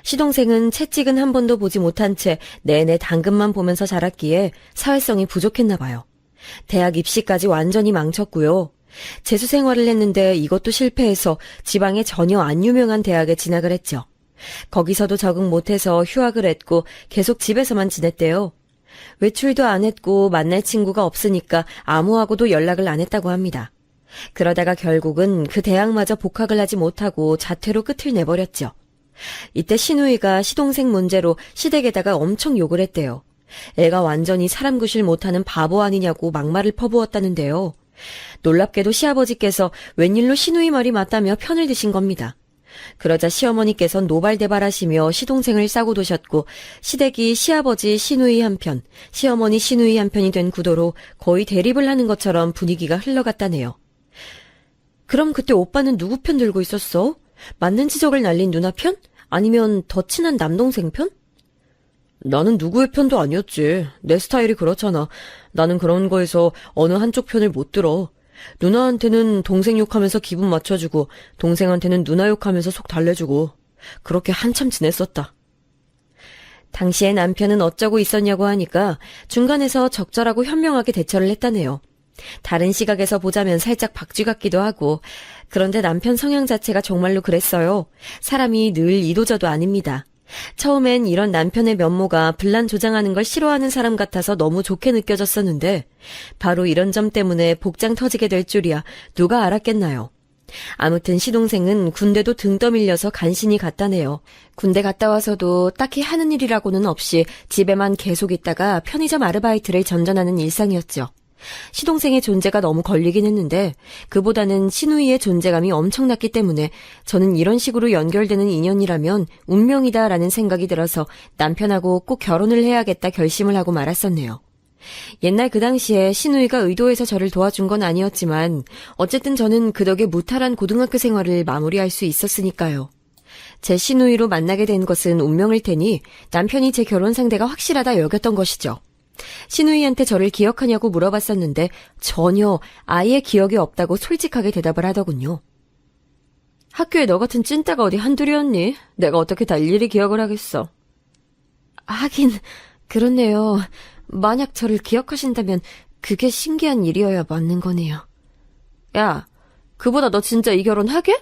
시동생은 채찍은 한 번도 보지 못한 채 내내 당근만 보면서 자랐기에 사회성이 부족했나 봐요. 대학 입시까지 완전히 망쳤고요. 재수 생활을 했는데 이것도 실패해서 지방에 전혀 안 유명한 대학에 진학을 했죠. 거기서도 적응 못해서 휴학을 했고 계속 집에서만 지냈대요. 외출도 안 했고 만날 친구가 없으니까 아무하고도 연락을 안 했다고 합니다. 그러다가 결국은 그 대학마저 복학을 하지 못하고 자퇴로 끝을 내버렸죠. 이때 시누이가 시동생 문제로 시댁에다가 엄청 욕을 했대요. 애가 완전히 사람 구실 못하는 바보 아니냐고 막말을 퍼부었다는데요. 놀랍게도 시아버지께서 웬일로 시누이 말이 맞다며 편을 드신 겁니다. 그러자 시어머니께선 노발대발하시며 시동생을 싸고 도셨고 시댁이 시아버지 시누이 한편, 시어머니 시누이 한편이 된 구도로 거의 대립을 하는 것처럼 분위기가 흘러갔다네요. 그럼 그때 오빠는 누구 편 들고 있었어? 맞는 지적을 날린 누나 편? 아니면 더 친한 남동생 편? 나는 누구의 편도 아니었지. 내 스타일이 그렇잖아. 나는 그런 거에서 어느 한쪽 편을 못 들어. 누나한테는 동생 욕하면서 기분 맞춰주고 동생한테는 누나 욕하면서 속 달래주고 그렇게 한참 지냈었다. 당시에 남편은 어쩌고 있었냐고 하니까 중간에서 적절하고 현명하게 대처를 했다네요. 다른 시각에서 보자면 살짝 박쥐 같기도 하고 그런데 남편 성향 자체가 정말로 그랬어요. 사람이 늘 이도저도 아닙니다. 처음엔 이런 남편의 면모가 분란조장하는 걸 싫어하는 사람 같아서 너무 좋게 느껴졌었는데 바로 이런 점 때문에 복장 터지게 될 줄이야 누가 알았겠나요. 아무튼 시동생은 군대도 등 떠밀려서 간신히 갔다네요. 군대 갔다 와서도 딱히 하는 일이라고는 없이 집에만 계속 있다가 편의점 아르바이트를 전전하는 일상이었죠. 시동생의 존재가 너무 걸리긴 했는데 그보다는 시누이의 존재감이 엄청났기 때문에 저는 이런 식으로 연결되는 인연이라면 운명이다라는 생각이 들어서 남편하고 꼭 결혼을 해야겠다 결심을 하고 말았었네요. 옛날 그 당시에 시누이가 의도해서 저를 도와준 건 아니었지만 어쨌든 저는 그 덕에 무탈한 고등학교 생활을 마무리할 수 있었으니까요. 제 시누이로 만나게 된 것은 운명일 테니 남편이 제 결혼 상대가 확실하다 여겼던 것이죠. 시누이한테 저를 기억하냐고 물어봤었는데 전혀 아예 기억이 없다고 솔직하게 대답을 하더군요. 학교에 너 같은 찐따가 어디 한둘이었니? 내가 어떻게 다 일일이 기억을 하겠어. 하긴 그렇네요. 만약 저를 기억하신다면 그게 신기한 일이어야 맞는 거네요. 야, 그보다 너 진짜 이 결혼 하게?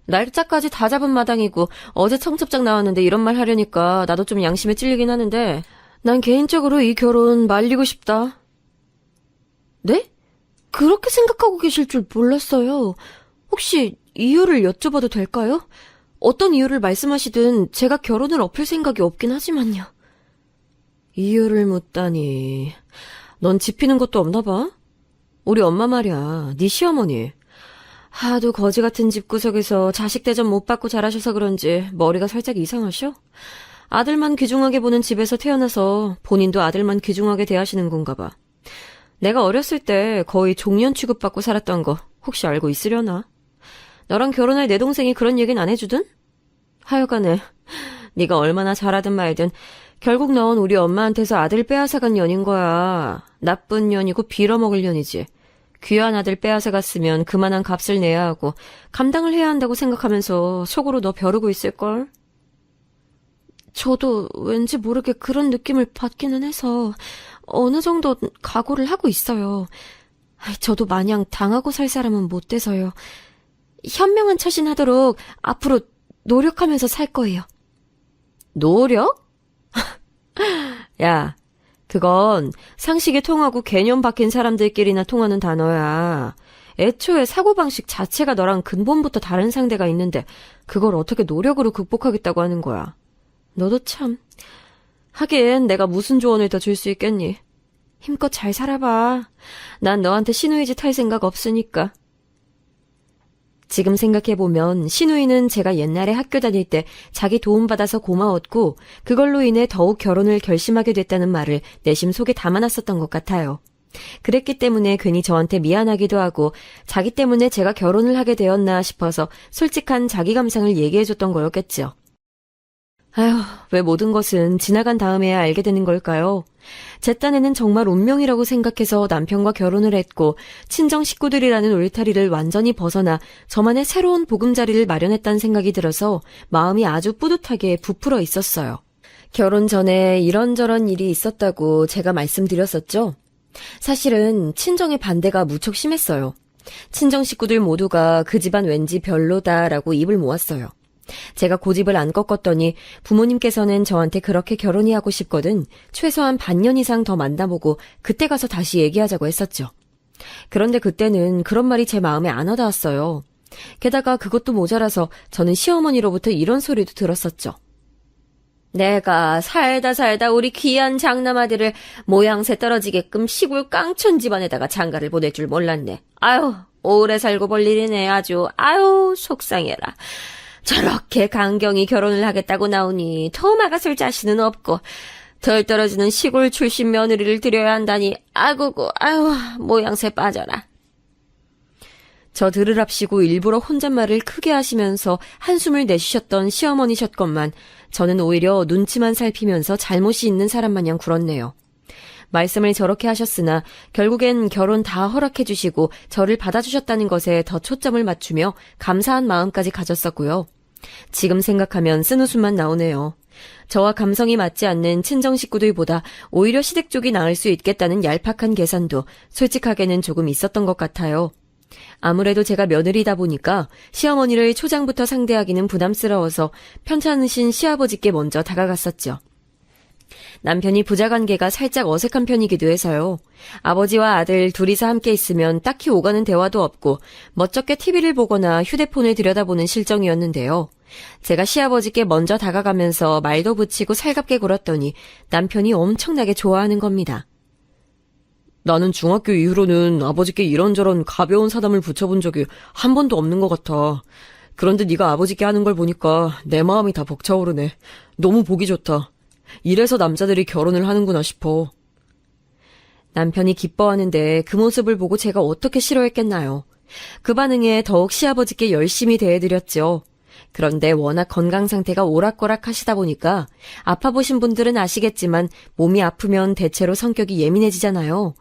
날짜까지 다 잡은 마당이고 어제 청첩장 나왔는데 이런 말 하려니까 나도 좀 양심에 찔리긴 하는데 난 개인적으로 이 결혼 말리고 싶다. 네? 그렇게 생각하고 계실 줄 몰랐어요. 혹시 이유를 여쭤봐도 될까요? 어떤 이유를 말씀하시든 제가 결혼을 엎을 생각이 없긴 하지만요. 이유를 묻다니. 넌 지피는 것도 없나 봐? 우리 엄마 말이야. 네 시어머니. 하도 거지 같은 집구석에서 자식 대접 못 받고 자라셔서 그런지 머리가 살짝 이상하셔? 아들만 귀중하게 보는 집에서 태어나서 본인도 아들만 귀중하게 대하시는 건가 봐. 내가 어렸을 때 거의 종년 취급받고 살았던 거 혹시 알고 있으려나? 너랑 결혼할 내 동생이 그런 얘기는 안 해주든? 하여간에 네가 얼마나 잘하든 말든 결국 넌 우리 엄마한테서 아들 빼앗아간 년인 거야. 나쁜 년이고 빌어먹을 년이지. 귀한 아들 빼앗아갔으면 그만한 값을 내야 하고 감당을 해야 한다고 생각하면서 속으로 너 벼르고 있을걸? 저도 왠지 모르게 그런 느낌을 받기는 해서 어느 정도 각오를 하고 있어요. 저도 마냥 당하고 살 사람은 못 돼서요. 현명한 처신하도록 앞으로 노력하면서 살 거예요. 노력? 야, 그건 상식이 통하고 개념 박힌 사람들끼리나 통하는 단어야. 애초에 사고방식 자체가 너랑 근본부터 다른 상대가 있는데 그걸 어떻게 노력으로 극복하겠다고 하는 거야. 너도 참. 하긴 내가 무슨 조언을 더 줄 수 있겠니? 힘껏 잘 살아봐. 난 너한테 시누이 짓 할 생각 없으니까. 지금 생각해보면 시누이는 제가 옛날에 학교 다닐 때 자기 도움받아서 고마웠고 그걸로 인해 더욱 결혼을 결심하게 됐다는 말을 내심 속에 담아놨었던 것 같아요. 그랬기 때문에 괜히 저한테 미안하기도 하고 자기 때문에 제가 결혼을 하게 되었나 싶어서 솔직한 자기 감상을 얘기해줬던 거였겠죠. 아휴, 왜 모든 것은 지나간 다음에야 알게 되는 걸까요? 제 딴에는 정말 운명이라고 생각해서 남편과 결혼을 했고 친정 식구들이라는 울타리를 완전히 벗어나 저만의 새로운 보금자리를 마련했다는 생각이 들어서 마음이 아주 뿌듯하게 부풀어 있었어요. 결혼 전에 이런저런 일이 있었다고 제가 말씀드렸었죠? 사실은 친정의 반대가 무척 심했어요. 친정 식구들 모두가 그 집안 왠지 별로다라고 입을 모았어요. 제가 고집을 안 꺾었더니 부모님께서는 저한테 그렇게 결혼이 하고 싶거든 최소한 반년 이상 더 만나보고 그때 가서 다시 얘기하자고 했었죠. 그런데 그때는 그런 말이 제 마음에 안 와닿았어요. 게다가 그것도 모자라서 저는 시어머니로부터 이런 소리도 들었었죠. 내가 살다 우리 귀한 장남아들을 모양새 떨어지게끔 시골 깡촌 집안에다가 장가를 보낼 줄 몰랐네. 아유, 오래 살고 볼 일이네 아주. 아유, 속상해라. 저렇게 강경히 결혼을 하겠다고 나오니 더 막아설 자신은 없고 덜 떨어지는 시골 출신 며느리를 들여야 한다니 아구고 아유 모양새 빠져라. 저 들으랍시고 일부러 혼잣말을 크게 하시면서 한숨을 내쉬셨던 시어머니셨건만 저는 오히려 눈치만 살피면서 잘못이 있는 사람 마냥 굴었네요. 말씀을 저렇게 하셨으나 결국엔 결혼 다 허락해 주시고 저를 받아주셨다는 것에 더 초점을 맞추며 감사한 마음까지 가졌었고요. 지금 생각하면 쓴웃음만 나오네요. 저와 감성이 맞지 않는 친정 식구들보다 오히려 시댁 쪽이 나을 수 있겠다는 얄팍한 계산도 솔직하게는 조금 있었던 것 같아요. 아무래도 제가 며느리다 보니까 시어머니를 초장부터 상대하기는 부담스러워서 편찮으신 시아버지께 먼저 다가갔었죠. 남편이 부자관계가 살짝 어색한 편이기도 해서요. 아버지와 아들 둘이서 함께 있으면 딱히 오가는 대화도 없고 멋쩍게 TV를 보거나 휴대폰을 들여다보는 실정이었는데요. 제가 시아버지께 먼저 다가가면서 말도 붙이고 살갑게 굴었더니 남편이 엄청나게 좋아하는 겁니다. 나는 중학교 이후로는 아버지께 이런저런 가벼운 사담을 붙여본 적이 한 번도 없는 것 같아. 그런데 네가 아버지께 하는 걸 보니까 내 마음이 다 벅차오르네. 너무 보기 좋다. 이래서 남자들이 결혼을 하는구나 싶어. 남편이 기뻐하는데 그 모습을 보고 제가 어떻게 싫어했겠나요. 그 반응에 더욱 시아버지께 열심히 대해드렸죠. 그런데 워낙 건강 상태가 오락가락 하시다 보니까 아파보신 분들은 아시겠지만 몸이 아프면 대체로 성격이 예민해지잖아요.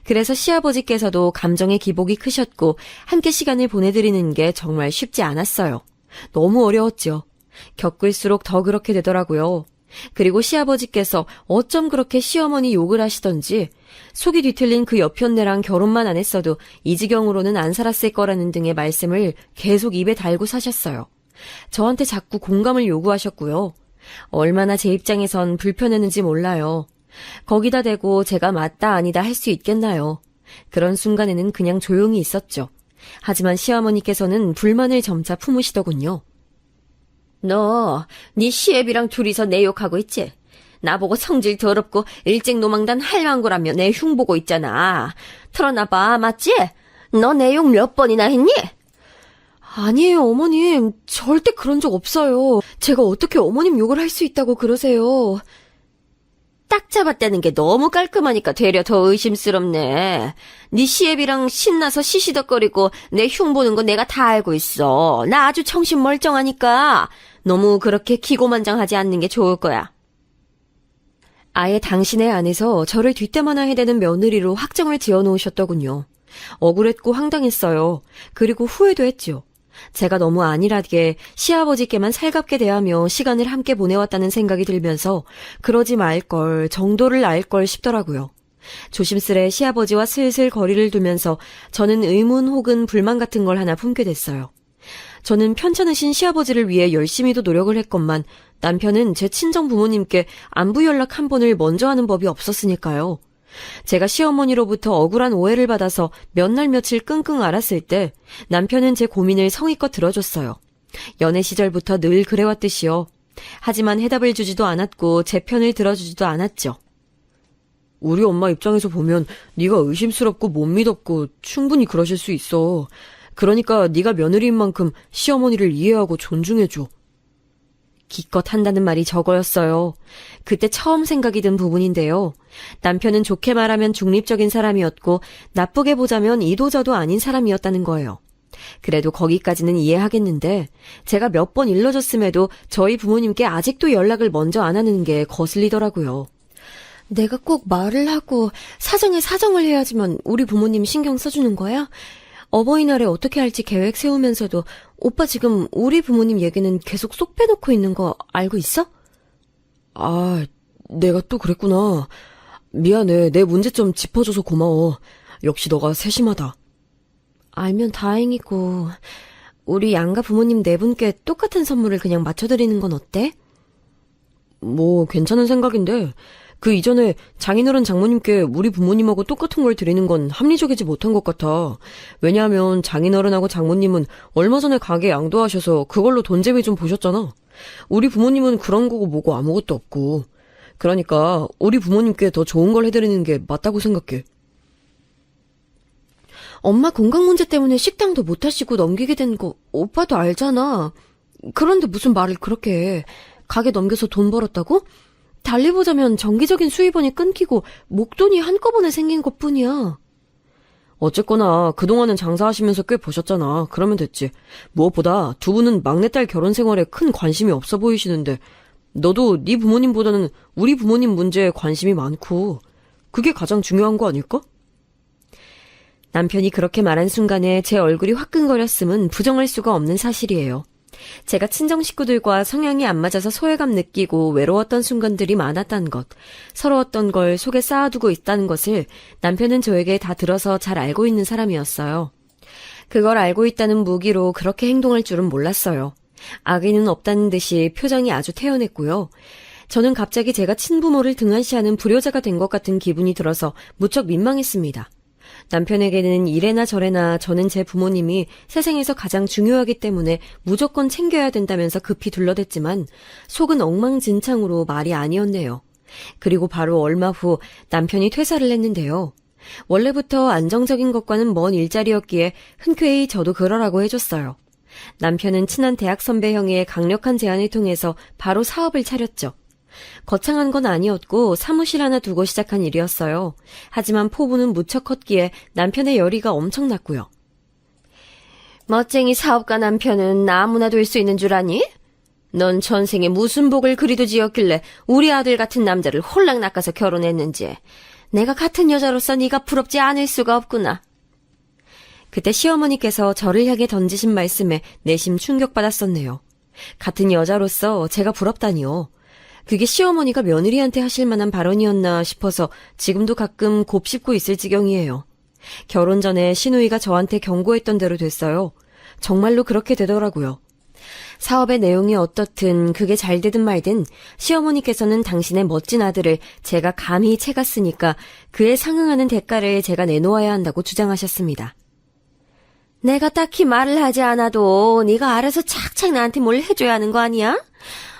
그래서 시아버지께서도 감정의 기복이 크셨고 함께 시간을 보내드리는 게 정말 쉽지 않았어요. 너무 어려웠죠. 겪을수록 더 그렇게 되더라고요. 그리고 시아버지께서 어쩜 그렇게 시어머니 욕을 하시던지 속이 뒤틀린 그 여편네랑 결혼만 안 했어도 이 지경으로는 안 살았을 거라는 등의 말씀을 계속 입에 달고 사셨어요. 저한테 자꾸 공감을 요구하셨고요. 얼마나 제 입장에선 불편했는지 몰라요. 거기다 대고 제가 맞다 아니다 할 수 있겠나요. 그런 순간에는 그냥 조용히 있었죠. 하지만 시어머니께서는 불만을 점차 품으시더군요. 너, 네 시애비랑 둘이서 내 욕하고 있지? 나보고 성질 더럽고 일찍 노망단 할망구라며 내 흉보고 있잖아. 틀어놔봐, 맞지? 너 내 욕 몇 번이나 했니? 아니에요, 어머님. 절대 그런 적 없어요. 제가 어떻게 어머님 욕을 할 수 있다고 그러세요. 딱 잡았다는 게 너무 깔끔하니까 되려 더 의심스럽네. 네 시애비랑 신나서 시시덕거리고 내 흉보는 거 내가 다 알고 있어. 나 아주 정신 멀쩡하니까 너무 그렇게 기고만장하지 않는 게 좋을 거야. 아예 당신의 안에서 저를 뒷담화나 해대는 며느리로 확정을 지어놓으셨더군요. 억울했고 황당했어요. 그리고 후회도 했죠. 제가 너무 안일하게 시아버지께만 살갑게 대하며 시간을 함께 보내왔다는 생각이 들면서 그러지 말걸, 정도를 알걸 싶더라고요. 조심스레 시아버지와 슬슬 거리를 두면서 저는 의문 혹은 불만 같은 걸 하나 품게 됐어요. 저는 편찮으신 시아버지를 위해 열심히도 노력을 했건만 남편은 제 친정 부모님께 안부 연락 한 번을 먼저 하는 법이 없었으니까요. 제가 시어머니로부터 억울한 오해를 받아서 몇 날 며칠 끙끙 앓았을 때 남편은 제 고민을 성의껏 들어줬어요. 연애 시절부터 늘 그래왔듯이요. 하지만 해답을 주지도 않았고 제 편을 들어주지도 않았죠. 우리 엄마 입장에서 보면 네가 의심스럽고 못 믿었고 충분히 그러실 수 있어. 그러니까 네가 며느리인 만큼 시어머니를 이해하고 존중해줘. 기껏 한다는 말이 저거였어요. 그때 처음 생각이 든 부분인데요. 남편은 좋게 말하면 중립적인 사람이었고 나쁘게 보자면 이도저도 아닌 사람이었다는 거예요. 그래도 거기까지는 이해하겠는데 제가 몇 번 일러줬음에도 저희 부모님께 아직도 연락을 먼저 안 하는 게 거슬리더라고요. 내가 꼭 말을 하고 사정에 사정을 해야지만 우리 부모님 신경 써주는 거야? 어버이날에 어떻게 할지 계획 세우면서도 오빠 지금 우리 부모님 얘기는 계속 쏙 빼놓고 있는 거 알고 있어? 아, 내가 또 그랬구나. 미안해. 내 문제점 짚어줘서 고마워. 역시 너가 세심하다. 알면 다행이고 우리 양가 부모님 네 분께 똑같은 선물을 그냥 맞춰드리는 건 어때? 뭐 괜찮은 생각인데 그 이전에 장인어른 장모님께 우리 부모님하고 똑같은 걸 드리는 건 합리적이지 못한 것 같아. 왜냐하면 장인어른하고 장모님은 얼마 전에 가게 양도하셔서 그걸로 돈재미 좀 보셨잖아. 우리 부모님은 그런 거고 뭐고 아무것도 없고. 그러니까 우리 부모님께 더 좋은 걸 해드리는 게 맞다고 생각해. 엄마 건강 문제 때문에 식당도 못 하시고 넘기게 된 거 오빠도 알잖아. 그런데 무슨 말을 그렇게 해. 가게 넘겨서 돈 벌었다고? 달리 보자면 정기적인 수입원이 끊기고 목돈이 한꺼번에 생긴 것뿐이야. 어쨌거나 그동안은 장사하시면서 꽤 버셨잖아. 그러면 됐지. 무엇보다 두 분은 막내딸 결혼 생활에 큰 관심이 없어 보이시는데 너도 네 부모님보다는 우리 부모님 문제에 관심이 많고 그게 가장 중요한 거 아닐까? 남편이 그렇게 말한 순간에 제 얼굴이 화끈거렸음은 부정할 수가 없는 사실이에요. 제가 친정 식구들과 성향이 안 맞아서 소외감 느끼고 외로웠던 순간들이 많았다는 것, 서러웠던 걸 속에 쌓아두고 있다는 것을 남편은 저에게 다 들어서 잘 알고 있는 사람이었어요. 그걸 알고 있다는 무기로 그렇게 행동할 줄은 몰랐어요. 악의는 없다는 듯이 표정이 아주 태연했고요. 저는 갑자기 제가 친부모를 등한시하는 불효자가 된 것 같은 기분이 들어서 무척 민망했습니다. 남편에게는 이래나 저래나 저는 제 부모님이 세상에서 가장 중요하기 때문에 무조건 챙겨야 된다면서 급히 둘러댔지만 속은 엉망진창으로 말이 아니었네요. 그리고 바로 얼마 후 남편이 퇴사를 했는데요. 원래부터 안정적인 것과는 먼 일자리였기에 흔쾌히 저도 그러라고 해줬어요. 남편은 친한 대학 선배 형의 강력한 제안을 통해서 바로 사업을 차렸죠. 거창한 건 아니었고 사무실 하나 두고 시작한 일이었어요. 하지만 포부는 무척 컸기에 남편의 열의가 엄청났고요. 멋쟁이 사업가 남편은 아무나 될 수 있는 줄 아니? 넌 전생에 무슨 복을 그리도 지었길래 우리 아들 같은 남자를 홀랑 낚아서 결혼했는지. 내가 같은 여자로서 네가 부럽지 않을 수가 없구나. 그때 시어머니께서 저를 향해 던지신 말씀에 내심 충격받았었네요. 같은 여자로서 제가 부럽다니요. 그게 시어머니가 며느리한테 하실 만한 발언이었나 싶어서 지금도 가끔 곱씹고 있을 지경이에요. 결혼 전에 시누이가 저한테 경고했던 대로 됐어요. 정말로 그렇게 되더라고요. 사업의 내용이 어떻든 그게 잘 되든 말든 시어머니께서는 당신의 멋진 아들을 제가 감히 채갔으니까 그에 상응하는 대가를 제가 내놓아야 한다고 주장하셨습니다. 내가 딱히 말을 하지 않아도 네가 알아서 착착 나한테 뭘 해줘야 하는 거 아니야?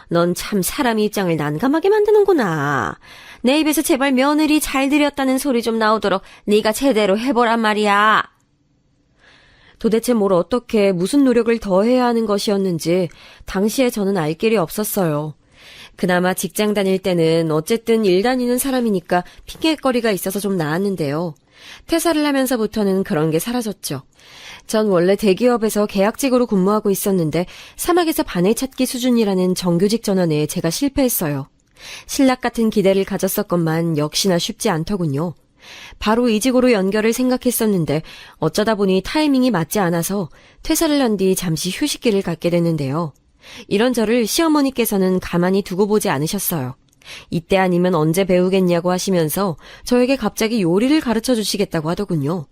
넌 참 사람의 입장을 난감하게 만드는구나. 내 입에서 제발 며느리 잘 들였다는 소리 좀 나오도록 네가 제대로 해보란 말이야. 도대체 뭘 어떻게 무슨 노력을 더 해야 하는 것이었는지 당시에 저는 알 길이 없었어요. 그나마 직장 다닐 때는 어쨌든 일 다니는 사람이니까 핑계거리가 있어서 좀 나았는데요. 퇴사를 하면서부터는 그런 게 사라졌죠. 전 원래 대기업에서 계약직으로 근무하고 있었는데 사막에서 바늘 찾기 수준이라는 정규직 전환에 제가 실패했어요. 신락 같은 기대를 가졌었건만 역시나 쉽지 않더군요. 바로 이직으로 연결을 생각했었는데 어쩌다 보니 타이밍이 맞지 않아서 퇴사를 한 뒤 잠시 휴식기를 갖게 됐는데요. 이런 저를 시어머니께서는 가만히 두고 보지 않으셨어요. 이때 아니면 언제 배우겠냐고 하시면서 저에게 갑자기 요리를 가르쳐 주시겠다고 하더군요.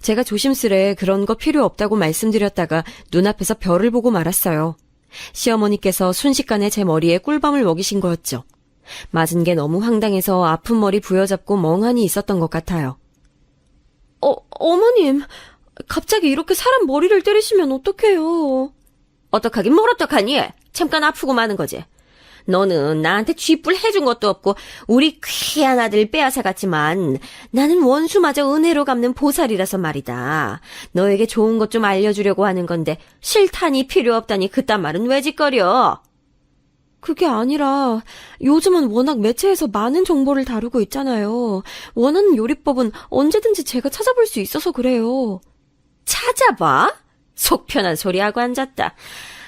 제가 조심스레 그런 거 필요 없다고 말씀드렸다가 눈앞에서 별을 보고 말았어요. 시어머니께서 순식간에 제 머리에 꿀밤을 먹이신 거였죠. 맞은 게 너무 황당해서 아픈 머리 부여잡고 멍하니 있었던 것 같아요. 어머님, 갑자기 이렇게 사람 머리를 때리시면 어떡해요? 어떡하긴 뭘 어떡하니? 잠깐 아프고 마는 거지. 너는 나한테 쥐뿔 해준 것도 없고 우리 귀한 아들 빼앗아갔지만 나는 원수마저 은혜로 갚는 보살이라서 말이다. 너에게 좋은 것 좀 알려주려고 하는 건데 실탄이 필요 없다니 그딴 말은 왜 짓거려? 그게 아니라 요즘은 워낙 매체에서 많은 정보를 다루고 있잖아요. 원하는 요리법은 언제든지 제가 찾아볼 수 있어서 그래요. 찾아봐? 속 편한 소리하고 앉았다.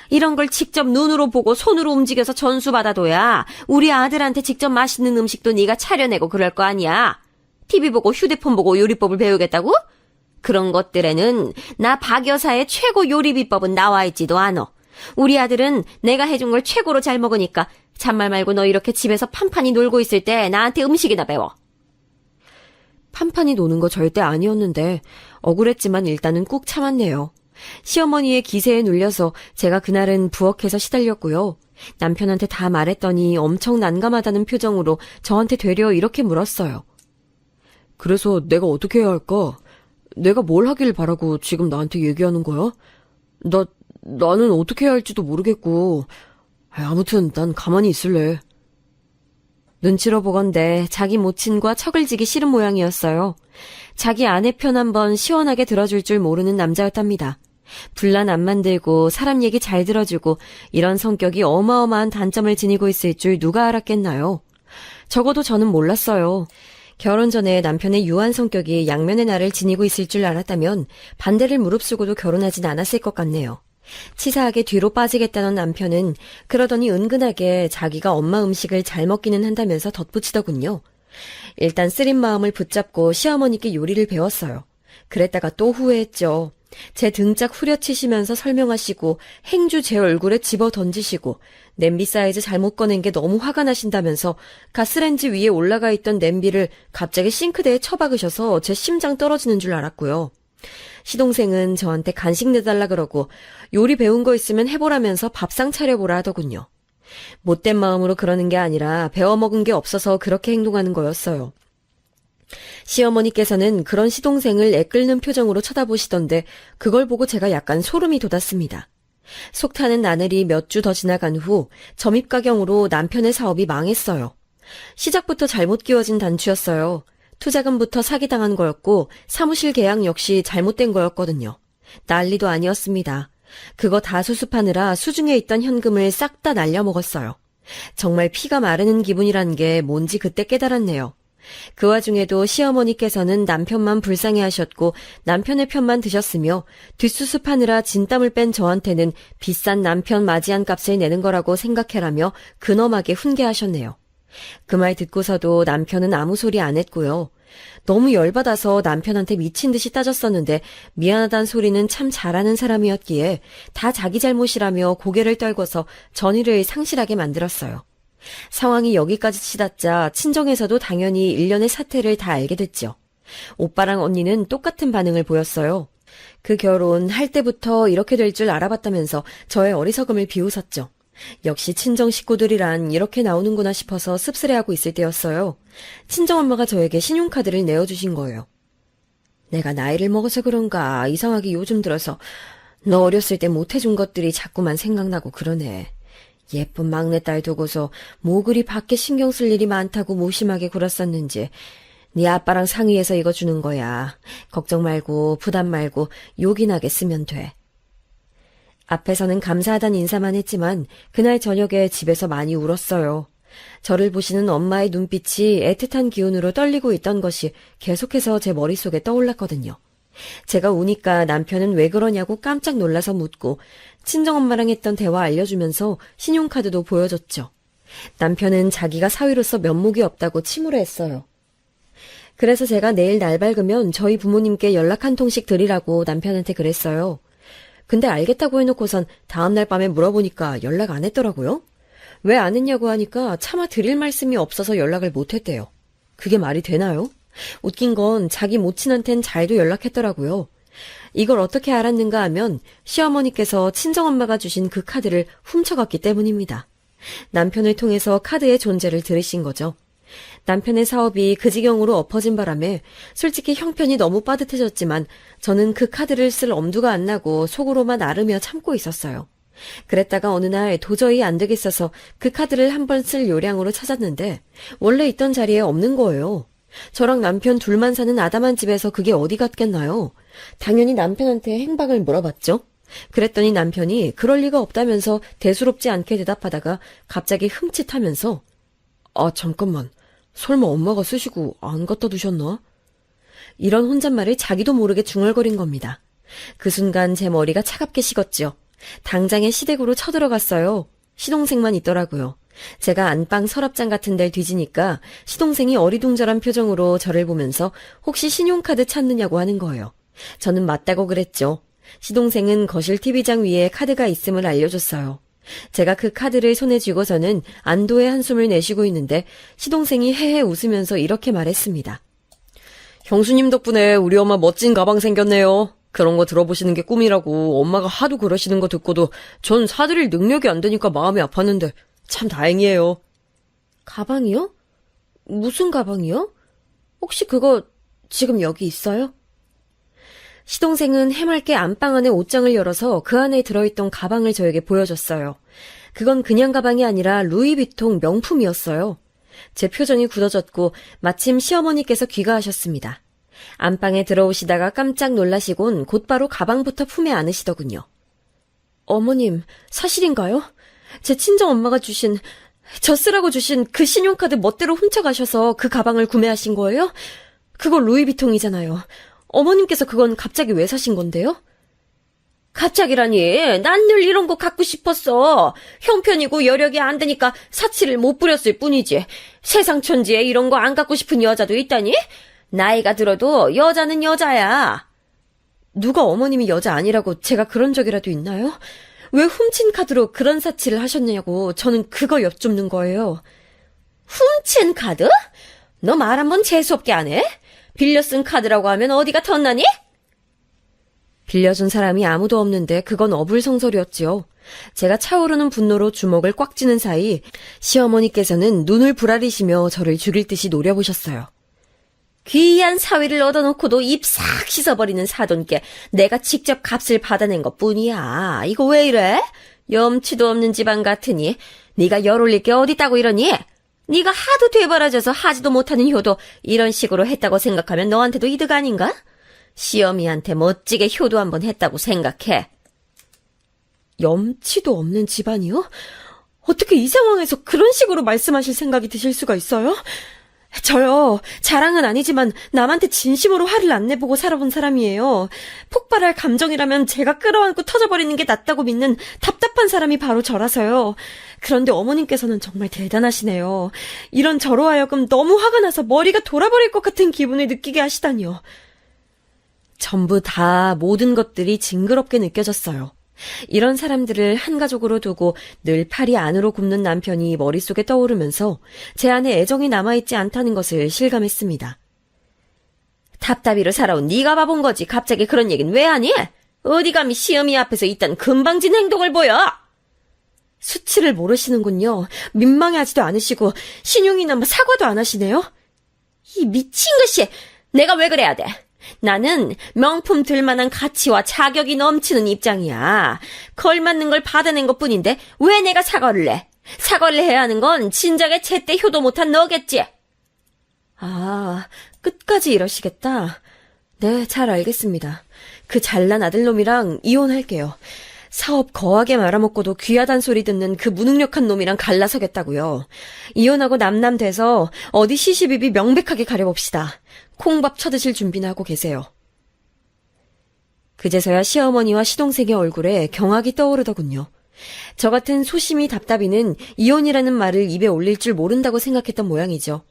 이런 걸 직접 눈으로 보고 손으로 움직여서 전수받아둬야 우리 아들한테 직접 맛있는 음식도 네가 차려내고 그럴 거 아니야. TV 보고 휴대폰 보고 요리법을 배우겠다고? 그런 것들에는 나 박 여사의 최고 요리 비법은 나와 있지도 않어. 우리 아들은 내가 해준 걸 최고로 잘 먹으니까 잔말 말고 너 이렇게 집에서 판판히 놀고 있을 때 나한테 음식이나 배워. 판판이 노는 거 절대 아니었는데 억울했지만 일단은 꾹 참았네요. 시어머니의 기세에 눌려서 제가 그날은 부엌에서 시달렸고요. 남편한테 다 말했더니 엄청 난감하다는 표정으로 저한테 되려 이렇게 물었어요. 그래서 내가 어떻게 해야 할까? 내가 뭘 하길 바라고 지금 나한테 얘기하는 거야? 나는 어떻게 해야 할지도 모르겠고. 아무튼 난 가만히 있을래. 눈치로 보건대 자기 모친과 척을 지기 싫은 모양이었어요. 자기 아내 편 한번 시원하게 들어줄 줄 모르는 남자였답니다. 분란 안 만들고 사람 얘기 잘 들어주고 이런 성격이 어마어마한 단점을 지니고 있을 줄 누가 알았겠나요? 적어도 저는 몰랐어요. 결혼 전에 남편의 유한 성격이 양면의 날을 지니고 있을 줄 알았다면 반대를 무릅쓰고도 결혼하진 않았을 것 같네요. 치사하게 뒤로 빠지겠다던 남편은 그러더니 은근하게 자기가 엄마 음식을 잘 먹기는 한다면서 덧붙이더군요. 일단 쓰린 마음을 붙잡고 시어머니께 요리를 배웠어요. 그랬다가 또 후회했죠. 제 등짝 후려치시면서 설명하시고 행주 제 얼굴에 집어 던지시고 냄비 사이즈 잘못 꺼낸 게 너무 화가 나신다면서 가스레인지 위에 올라가 있던 냄비를 갑자기 싱크대에 처박으셔서 제 심장 떨어지는 줄 알았고요. 시동생은 저한테 간식 내달라 그러고 요리 배운 거 있으면 해보라면서 밥상 차려보라 하더군요. 못된 마음으로 그러는 게 아니라 배워먹은 게 없어서 그렇게 행동하는 거였어요. 시어머니께서는 그런 시동생을 애끓는 표정으로 쳐다보시던데 그걸 보고 제가 약간 소름이 돋았습니다. 속 타는 나날이 몇 주 더 지나간 후 점입가경으로 남편의 사업이 망했어요. 시작부터 잘못 끼워진 단추였어요. 투자금부터 사기당한 거였고 사무실 계약 역시 잘못된 거였거든요. 난리도 아니었습니다. 그거 다 수습하느라 수중에 있던 현금을 싹 다 날려먹었어요. 정말 피가 마르는 기분이란 게 뭔지 그때 깨달았네요. 그 와중에도 시어머니께서는 남편만 불쌍해하셨고 남편의 편만 드셨으며 뒷수습하느라 진땀을 뺀 저한테는 비싼 남편 맞이한 값을 내는 거라고 생각해라며 근엄하게 훈계하셨네요. 그 말 듣고서도 남편은 아무 소리 안 했고요. 너무 열받아서 남편한테 미친 듯이 따졌었는데 미안하단 소리는 참 잘하는 사람이었기에 다 자기 잘못이라며 고개를 떨궈서 전의를 상실하게 만들었어요. 상황이 여기까지 치닫자 친정에서도 당연히 일련의 사태를 다 알게 됐죠. 오빠랑 언니는 똑같은 반응을 보였어요. 그 결혼 할 때부터 이렇게 될 줄 알아봤다면서 저의 어리석음을 비웃었죠. 역시 친정 식구들이란 이렇게 나오는구나 싶어서 씁쓸해하고 있을 때였어요. 친정엄마가 저에게 신용카드를 내어주신 거예요. 내가 나이를 먹어서 그런가 이상하게 요즘 들어서 너 어렸을 때 못해준 것들이 자꾸만 생각나고 그러네. 예쁜 막내딸 두고서 뭐 그리 밖에 신경 쓸 일이 많다고 무심하게 굴었었는지. 네 아빠랑 상의해서 이거 주는 거야. 걱정 말고 부담 말고 요긴하게 쓰면 돼. 앞에서는 감사하단 인사만 했지만 그날 저녁에 집에서 많이 울었어요. 저를 보시는 엄마의 눈빛이 애틋한 기운으로 떨리고 있던 것이 계속해서 제 머릿속에 떠올랐거든요. 제가 우니까 남편은 왜 그러냐고 깜짝 놀라서 묻고 친정엄마랑 했던 대화 알려주면서 신용카드도 보여줬죠. 남편은 자기가 사위로서 면목이 없다고 침울해했어요. 그래서 제가 내일 날 밝으면 저희 부모님께 연락 한 통씩 드리라고 남편한테 그랬어요. 근데 알겠다고 해놓고선 다음날 밤에 물어보니까 연락 안 했더라고요. 왜 안 했냐고 하니까 차마 드릴 말씀이 없어서 연락을 못 했대요. 그게 말이 되나요? 웃긴 건 자기 모친한텐 잘도 연락했더라고요. 이걸 어떻게 알았는가 하면 시어머니께서 친정엄마가 주신 그 카드를 훔쳐갔기 때문입니다. 남편을 통해서 카드의 존재를 들으신 거죠. 남편의 사업이 그 지경으로 엎어진 바람에 솔직히 형편이 너무 빠듯해졌지만 저는 그 카드를 쓸 엄두가 안 나고 속으로만 앓으며 참고 있었어요. 그랬다가 어느 날 도저히 안 되겠어서 그 카드를 한번 쓸 요량으로 찾았는데 원래 있던 자리에 없는 거예요. 저랑 남편 둘만 사는 아담한 집에서 그게 어디 갔겠나요? 당연히 남편한테 행방을 물어봤죠. 그랬더니 남편이 그럴 리가 없다면서 대수롭지 않게 대답하다가 갑자기 흠칫하면서 아 잠깐만 설마 엄마가 쓰시고 안 갖다 두셨나? 이런 혼잣말을 자기도 모르게 중얼거린 겁니다. 그 순간 제 머리가 차갑게 식었죠. 당장에 시댁으로 쳐들어갔어요. 시동생만 있더라고요. 제가 안방 서랍장 같은 데를 뒤지니까 시동생이 어리둥절한 표정으로 저를 보면서 혹시 신용카드 찾느냐고 하는 거예요. 저는 맞다고 그랬죠. 시동생은 거실 TV장 위에 카드가 있음을 알려줬어요. 제가 그 카드를 손에 쥐고서는 안도의 한숨을 내쉬고 있는데 시동생이 헤헤 웃으면서 이렇게 말했습니다. 형수님 덕분에 우리 엄마 멋진 가방 생겼네요. 그런 거 들어보시는 게 꿈이라고 엄마가 하도 그러시는 거 듣고도 전 사드릴 능력이 안 되니까 마음이 아팠는데 참 다행이에요. 가방이요? 무슨 가방이요? 혹시 그거 지금 여기 있어요? 시동생은 해맑게 안방 안에 옷장을 열어서 그 안에 들어있던 가방을 저에게 보여줬어요. 그건 그냥 가방이 아니라 루이비통 명품이었어요. 제 표정이 굳어졌고 마침 시어머니께서 귀가하셨습니다. 안방에 들어오시다가 깜짝 놀라시곤 곧바로 가방부터 품에 안으시더군요. 어머님, 사실인가요? 제 친정엄마가 저 쓰라고 주신 그 신용카드 멋대로 훔쳐가셔서 그 가방을 구매하신 거예요? 그거 루이비통이잖아요. 어머님께서 그건 갑자기 왜 사신 건데요? 갑자기라니, 난 늘 이런 거 갖고 싶었어. 형편이고 여력이 안 되니까 사치를 못 부렸을 뿐이지. 세상 천지에 이런 거 안 갖고 싶은 여자도 있다니? 나이가 들어도 여자는 여자야. 누가 어머님이 여자 아니라고 제가 그런 적이라도 있나요? 왜 훔친 카드로 그런 사치를 하셨냐고 저는 그거 여쭙는 거예요. 훔친 카드? 너 말 한번 재수없게 안 해? 빌려 쓴 카드라고 하면 어디가 덧나니? 빌려준 사람이 아무도 없는데 그건 어불성설이었지요. 제가 차오르는 분노로 주먹을 꽉 쥐는 사이 시어머니께서는 눈을 부라리시며 저를 죽일 듯이 노려보셨어요. 귀한 사위를 얻어놓고도 입 싹 씻어버리는 사돈께 내가 직접 값을 받아낸 것뿐이야. 이거 왜 이래? 염치도 없는 집안 같으니 네가 열 올릴 게 어딨다고 이러니? 네가 하도 되바라져서 하지도 못하는 효도 이런 식으로 했다고 생각하면 너한테도 이득 아닌가? 시어미한테 멋지게 효도 한번 했다고 생각해. 염치도 없는 집안이요? 어떻게 이 상황에서 그런 식으로 말씀하실 생각이 드실 수가 있어요? 저요, 자랑은 아니지만 남한테 진심으로 화를 안 내보고 살아본 사람이에요. 폭발할 감정이라면 제가 끌어안고 터져버리는 게 낫다고 믿는 답답한 사람이 바로 저라서요. 그런데 어머님께서는 정말 대단하시네요. 이런 저로 하여금 너무 화가 나서 머리가 돌아버릴 것 같은 기분을 느끼게 하시다니요. 전부 다 모든 것들이 징그럽게 느껴졌어요. 이런 사람들을 한 가족으로 두고 늘 팔이 안으로 굽는 남편이 머릿속에 떠오르면서 제 안에 애정이 남아있지 않다는 것을 실감했습니다. 답답이로 살아온 네가 바본 거지. 갑자기 그런 얘기는 왜 하니? 어디 감히 시어미 앞에서 이딴 금방진 행동을 보여? 수치를 모르시는군요. 민망해하지도 않으시고 신용이나 사과도 안 하시네요. 이 미친 것이 내가 왜 그래야 돼? 나는 명품 들만한 가치와 자격이 넘치는 입장이야. 걸맞는 걸 받아낸 것뿐인데 왜 내가 사과를 해? 사과를 해야 하는 건 진작에 제때 효도 못한 너겠지? 아, 끝까지 이러시겠다. 네, 잘 알겠습니다. 그 잘난 아들놈이랑 이혼할게요. 사업 거하게 말아먹고도 귀하단 소리 듣는 그 무능력한 놈이랑 갈라서겠다고요. 이혼하고 남남돼서 어디 시시비비 명백하게 가려봅시다. 콩밥 쳐드실 준비나 하고 계세요. 그제서야 시어머니와 시동생의 얼굴에 경악이 떠오르더군요. 저 같은 소심이 답답이는 이혼이라는 말을 입에 올릴 줄 모른다고 생각했던 모양이죠.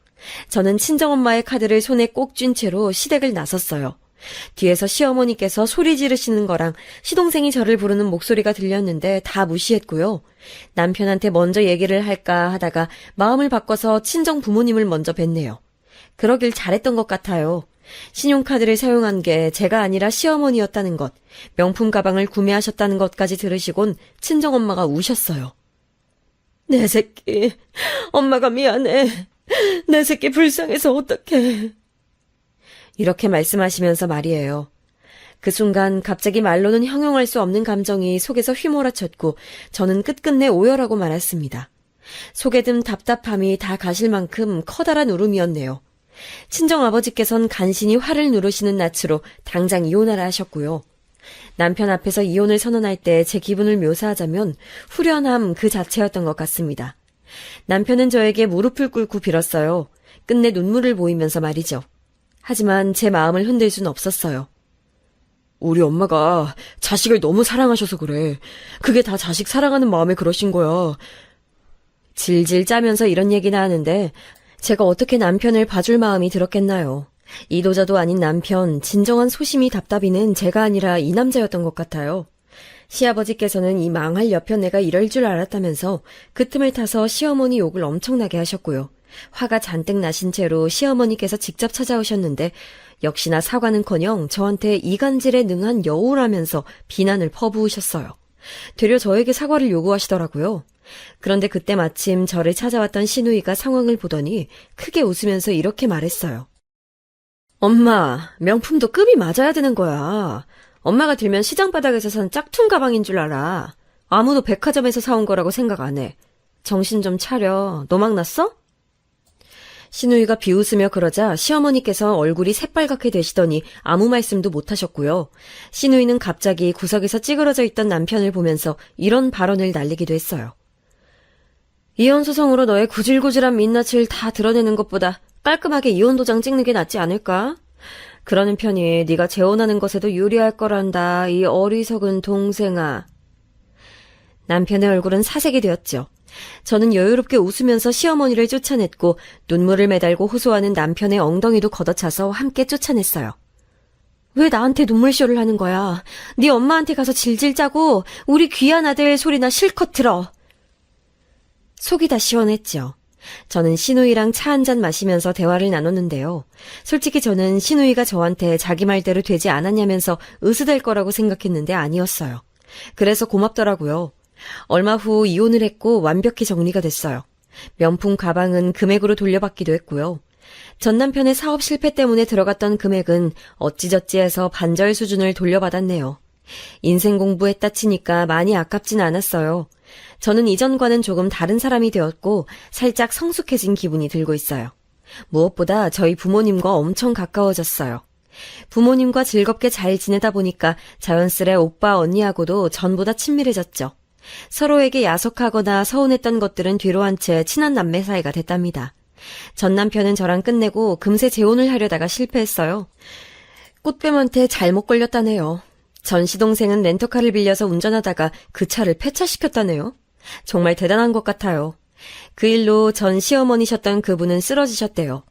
저는 친정엄마의 카드를 손에 꼭 쥔 채로 시댁을 나섰어요. 뒤에서 시어머니께서 소리 지르시는 거랑 시동생이 저를 부르는 목소리가 들렸는데 다 무시했고요. 남편한테 먼저 얘기를 할까 하다가 마음을 바꿔서 친정 부모님을 먼저 뵀네요. 그러길 잘했던 것 같아요. 신용카드를 사용한 게 제가 아니라 시어머니였다는 것, 명품 가방을 구매하셨다는 것까지 들으시곤 친정엄마가 우셨어요. 내 새끼, 엄마가 미안해. 내 새끼 불쌍해서 어떡해. 이렇게 말씀하시면서 말이에요. 그 순간 갑자기 말로는 형용할 수 없는 감정이 속에서 휘몰아쳤고 저는 끝끝내 오열하고 말았습니다. 속에 든 답답함이 다 가실 만큼 커다란 울음이었네요. 친정아버지께선 간신히 화를 누르시는 낯으로 당장 이혼하라 하셨고요. 남편 앞에서 이혼을 선언할 때 제 기분을 묘사하자면 후련함 그 자체였던 것 같습니다. 남편은 저에게 무릎을 꿇고 빌었어요. 끝내 눈물을 보이면서 말이죠. 하지만 제 마음을 흔들 순 없었어요. 우리 엄마가 자식을 너무 사랑하셔서 그래. 그게 다 자식 사랑하는 마음에 그러신 거야. 질질 짜면서 이런 얘기나 하는데 제가 어떻게 남편을 봐줄 마음이 들었겠나요. 이도저도 아닌 남편, 진정한 소심이 답답이는 제가 아니라 이 남자였던 것 같아요. 시아버지께서는 이 망할 여편네가 이럴 줄 알았다면서 그 틈을 타서 시어머니 욕을 엄청나게 하셨고요. 화가 잔뜩 나신 채로 시어머니께서 직접 찾아오셨는데 역시나 사과는커녕 저한테 이간질에 능한 여우라면서 비난을 퍼부으셨어요. 되려 저에게 사과를 요구하시더라고요. 그런데 그때 마침 저를 찾아왔던 시누이가 상황을 보더니 크게 웃으면서 이렇게 말했어요. 엄마, 명품도 급이 맞아야 되는 거야. 엄마가 들면 시장 바닥에서 산 짝퉁 가방인 줄 알아. 아무도 백화점에서 사온 거라고 생각 안 해. 정신 좀 차려. 노망 났어? 시누이가 비웃으며 그러자 시어머니께서 얼굴이 새빨갛게 되시더니 아무 말씀도 못 하셨고요. 시누이는 갑자기 구석에서 찌그러져 있던 남편을 보면서 이런 발언을 날리기도 했어요. 이혼 소송으로 너의 구질구질한 민낯을 다 드러내는 것보다 깔끔하게 이혼 도장 찍는 게 낫지 않을까? 그러는 편이 네가 재혼하는 것에도 유리할 거란다, 이 어리석은 동생아. 남편의 얼굴은 사색이 되었죠. 저는 여유롭게 웃으면서 시어머니를 쫓아냈고 눈물을 매달고 호소하는 남편의 엉덩이도 걷어차서 함께 쫓아냈어요. 왜 나한테 눈물쇼를 하는 거야? 네 엄마한테 가서 질질 짜고 우리 귀한 아들 소리나 실컷 들어. 속이 다 시원했죠. 저는 시누이랑 차 한잔 마시면서 대화를 나눴는데요. 솔직히 저는 시누이가 저한테 자기 말대로 되지 않았냐면서 으스댈 거라고 생각했는데 아니었어요. 그래서 고맙더라고요. 얼마 후 이혼을 했고 완벽히 정리가 됐어요. 명품 가방은 금액으로 돌려받기도 했고요. 전 남편의 사업 실패 때문에 들어갔던 금액은 어찌저찌 해서 반절 수준을 돌려받았네요. 인생 공부했다 치니까 많이 아깝진 않았어요. 저는 이전과는 조금 다른 사람이 되었고 살짝 성숙해진 기분이 들고 있어요. 무엇보다 저희 부모님과 엄청 가까워졌어요. 부모님과 즐겁게 잘 지내다 보니까 자연스레 오빠 언니하고도 전보다 친밀해졌죠. 서로에게 야속하거나 서운했던 것들은 뒤로 한 채 친한 남매 사이가 됐답니다. 전 남편은 저랑 끝내고 금세 재혼을 하려다가 실패했어요. 꽃뱀한테 잘못 걸렸다네요. 전 시동생은 렌터카를 빌려서 운전하다가 그 차를 폐차시켰다네요. 정말 대단한 것 같아요. 그 일로 전 시어머니셨던 그분은 쓰러지셨대요.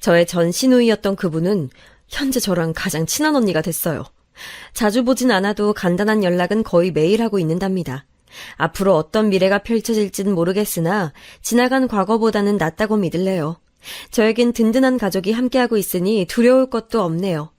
저의 전 시누이였던 그분은 현재 저랑 가장 친한 언니가 됐어요. 자주 보진 않아도 간단한 연락은 거의 매일 하고 있는답니다. 앞으로 어떤 미래가 펼쳐질지는 모르겠으나 지나간 과거보다는 낫다고 믿을래요. 저에겐 든든한 가족이 함께하고 있으니 두려울 것도 없네요.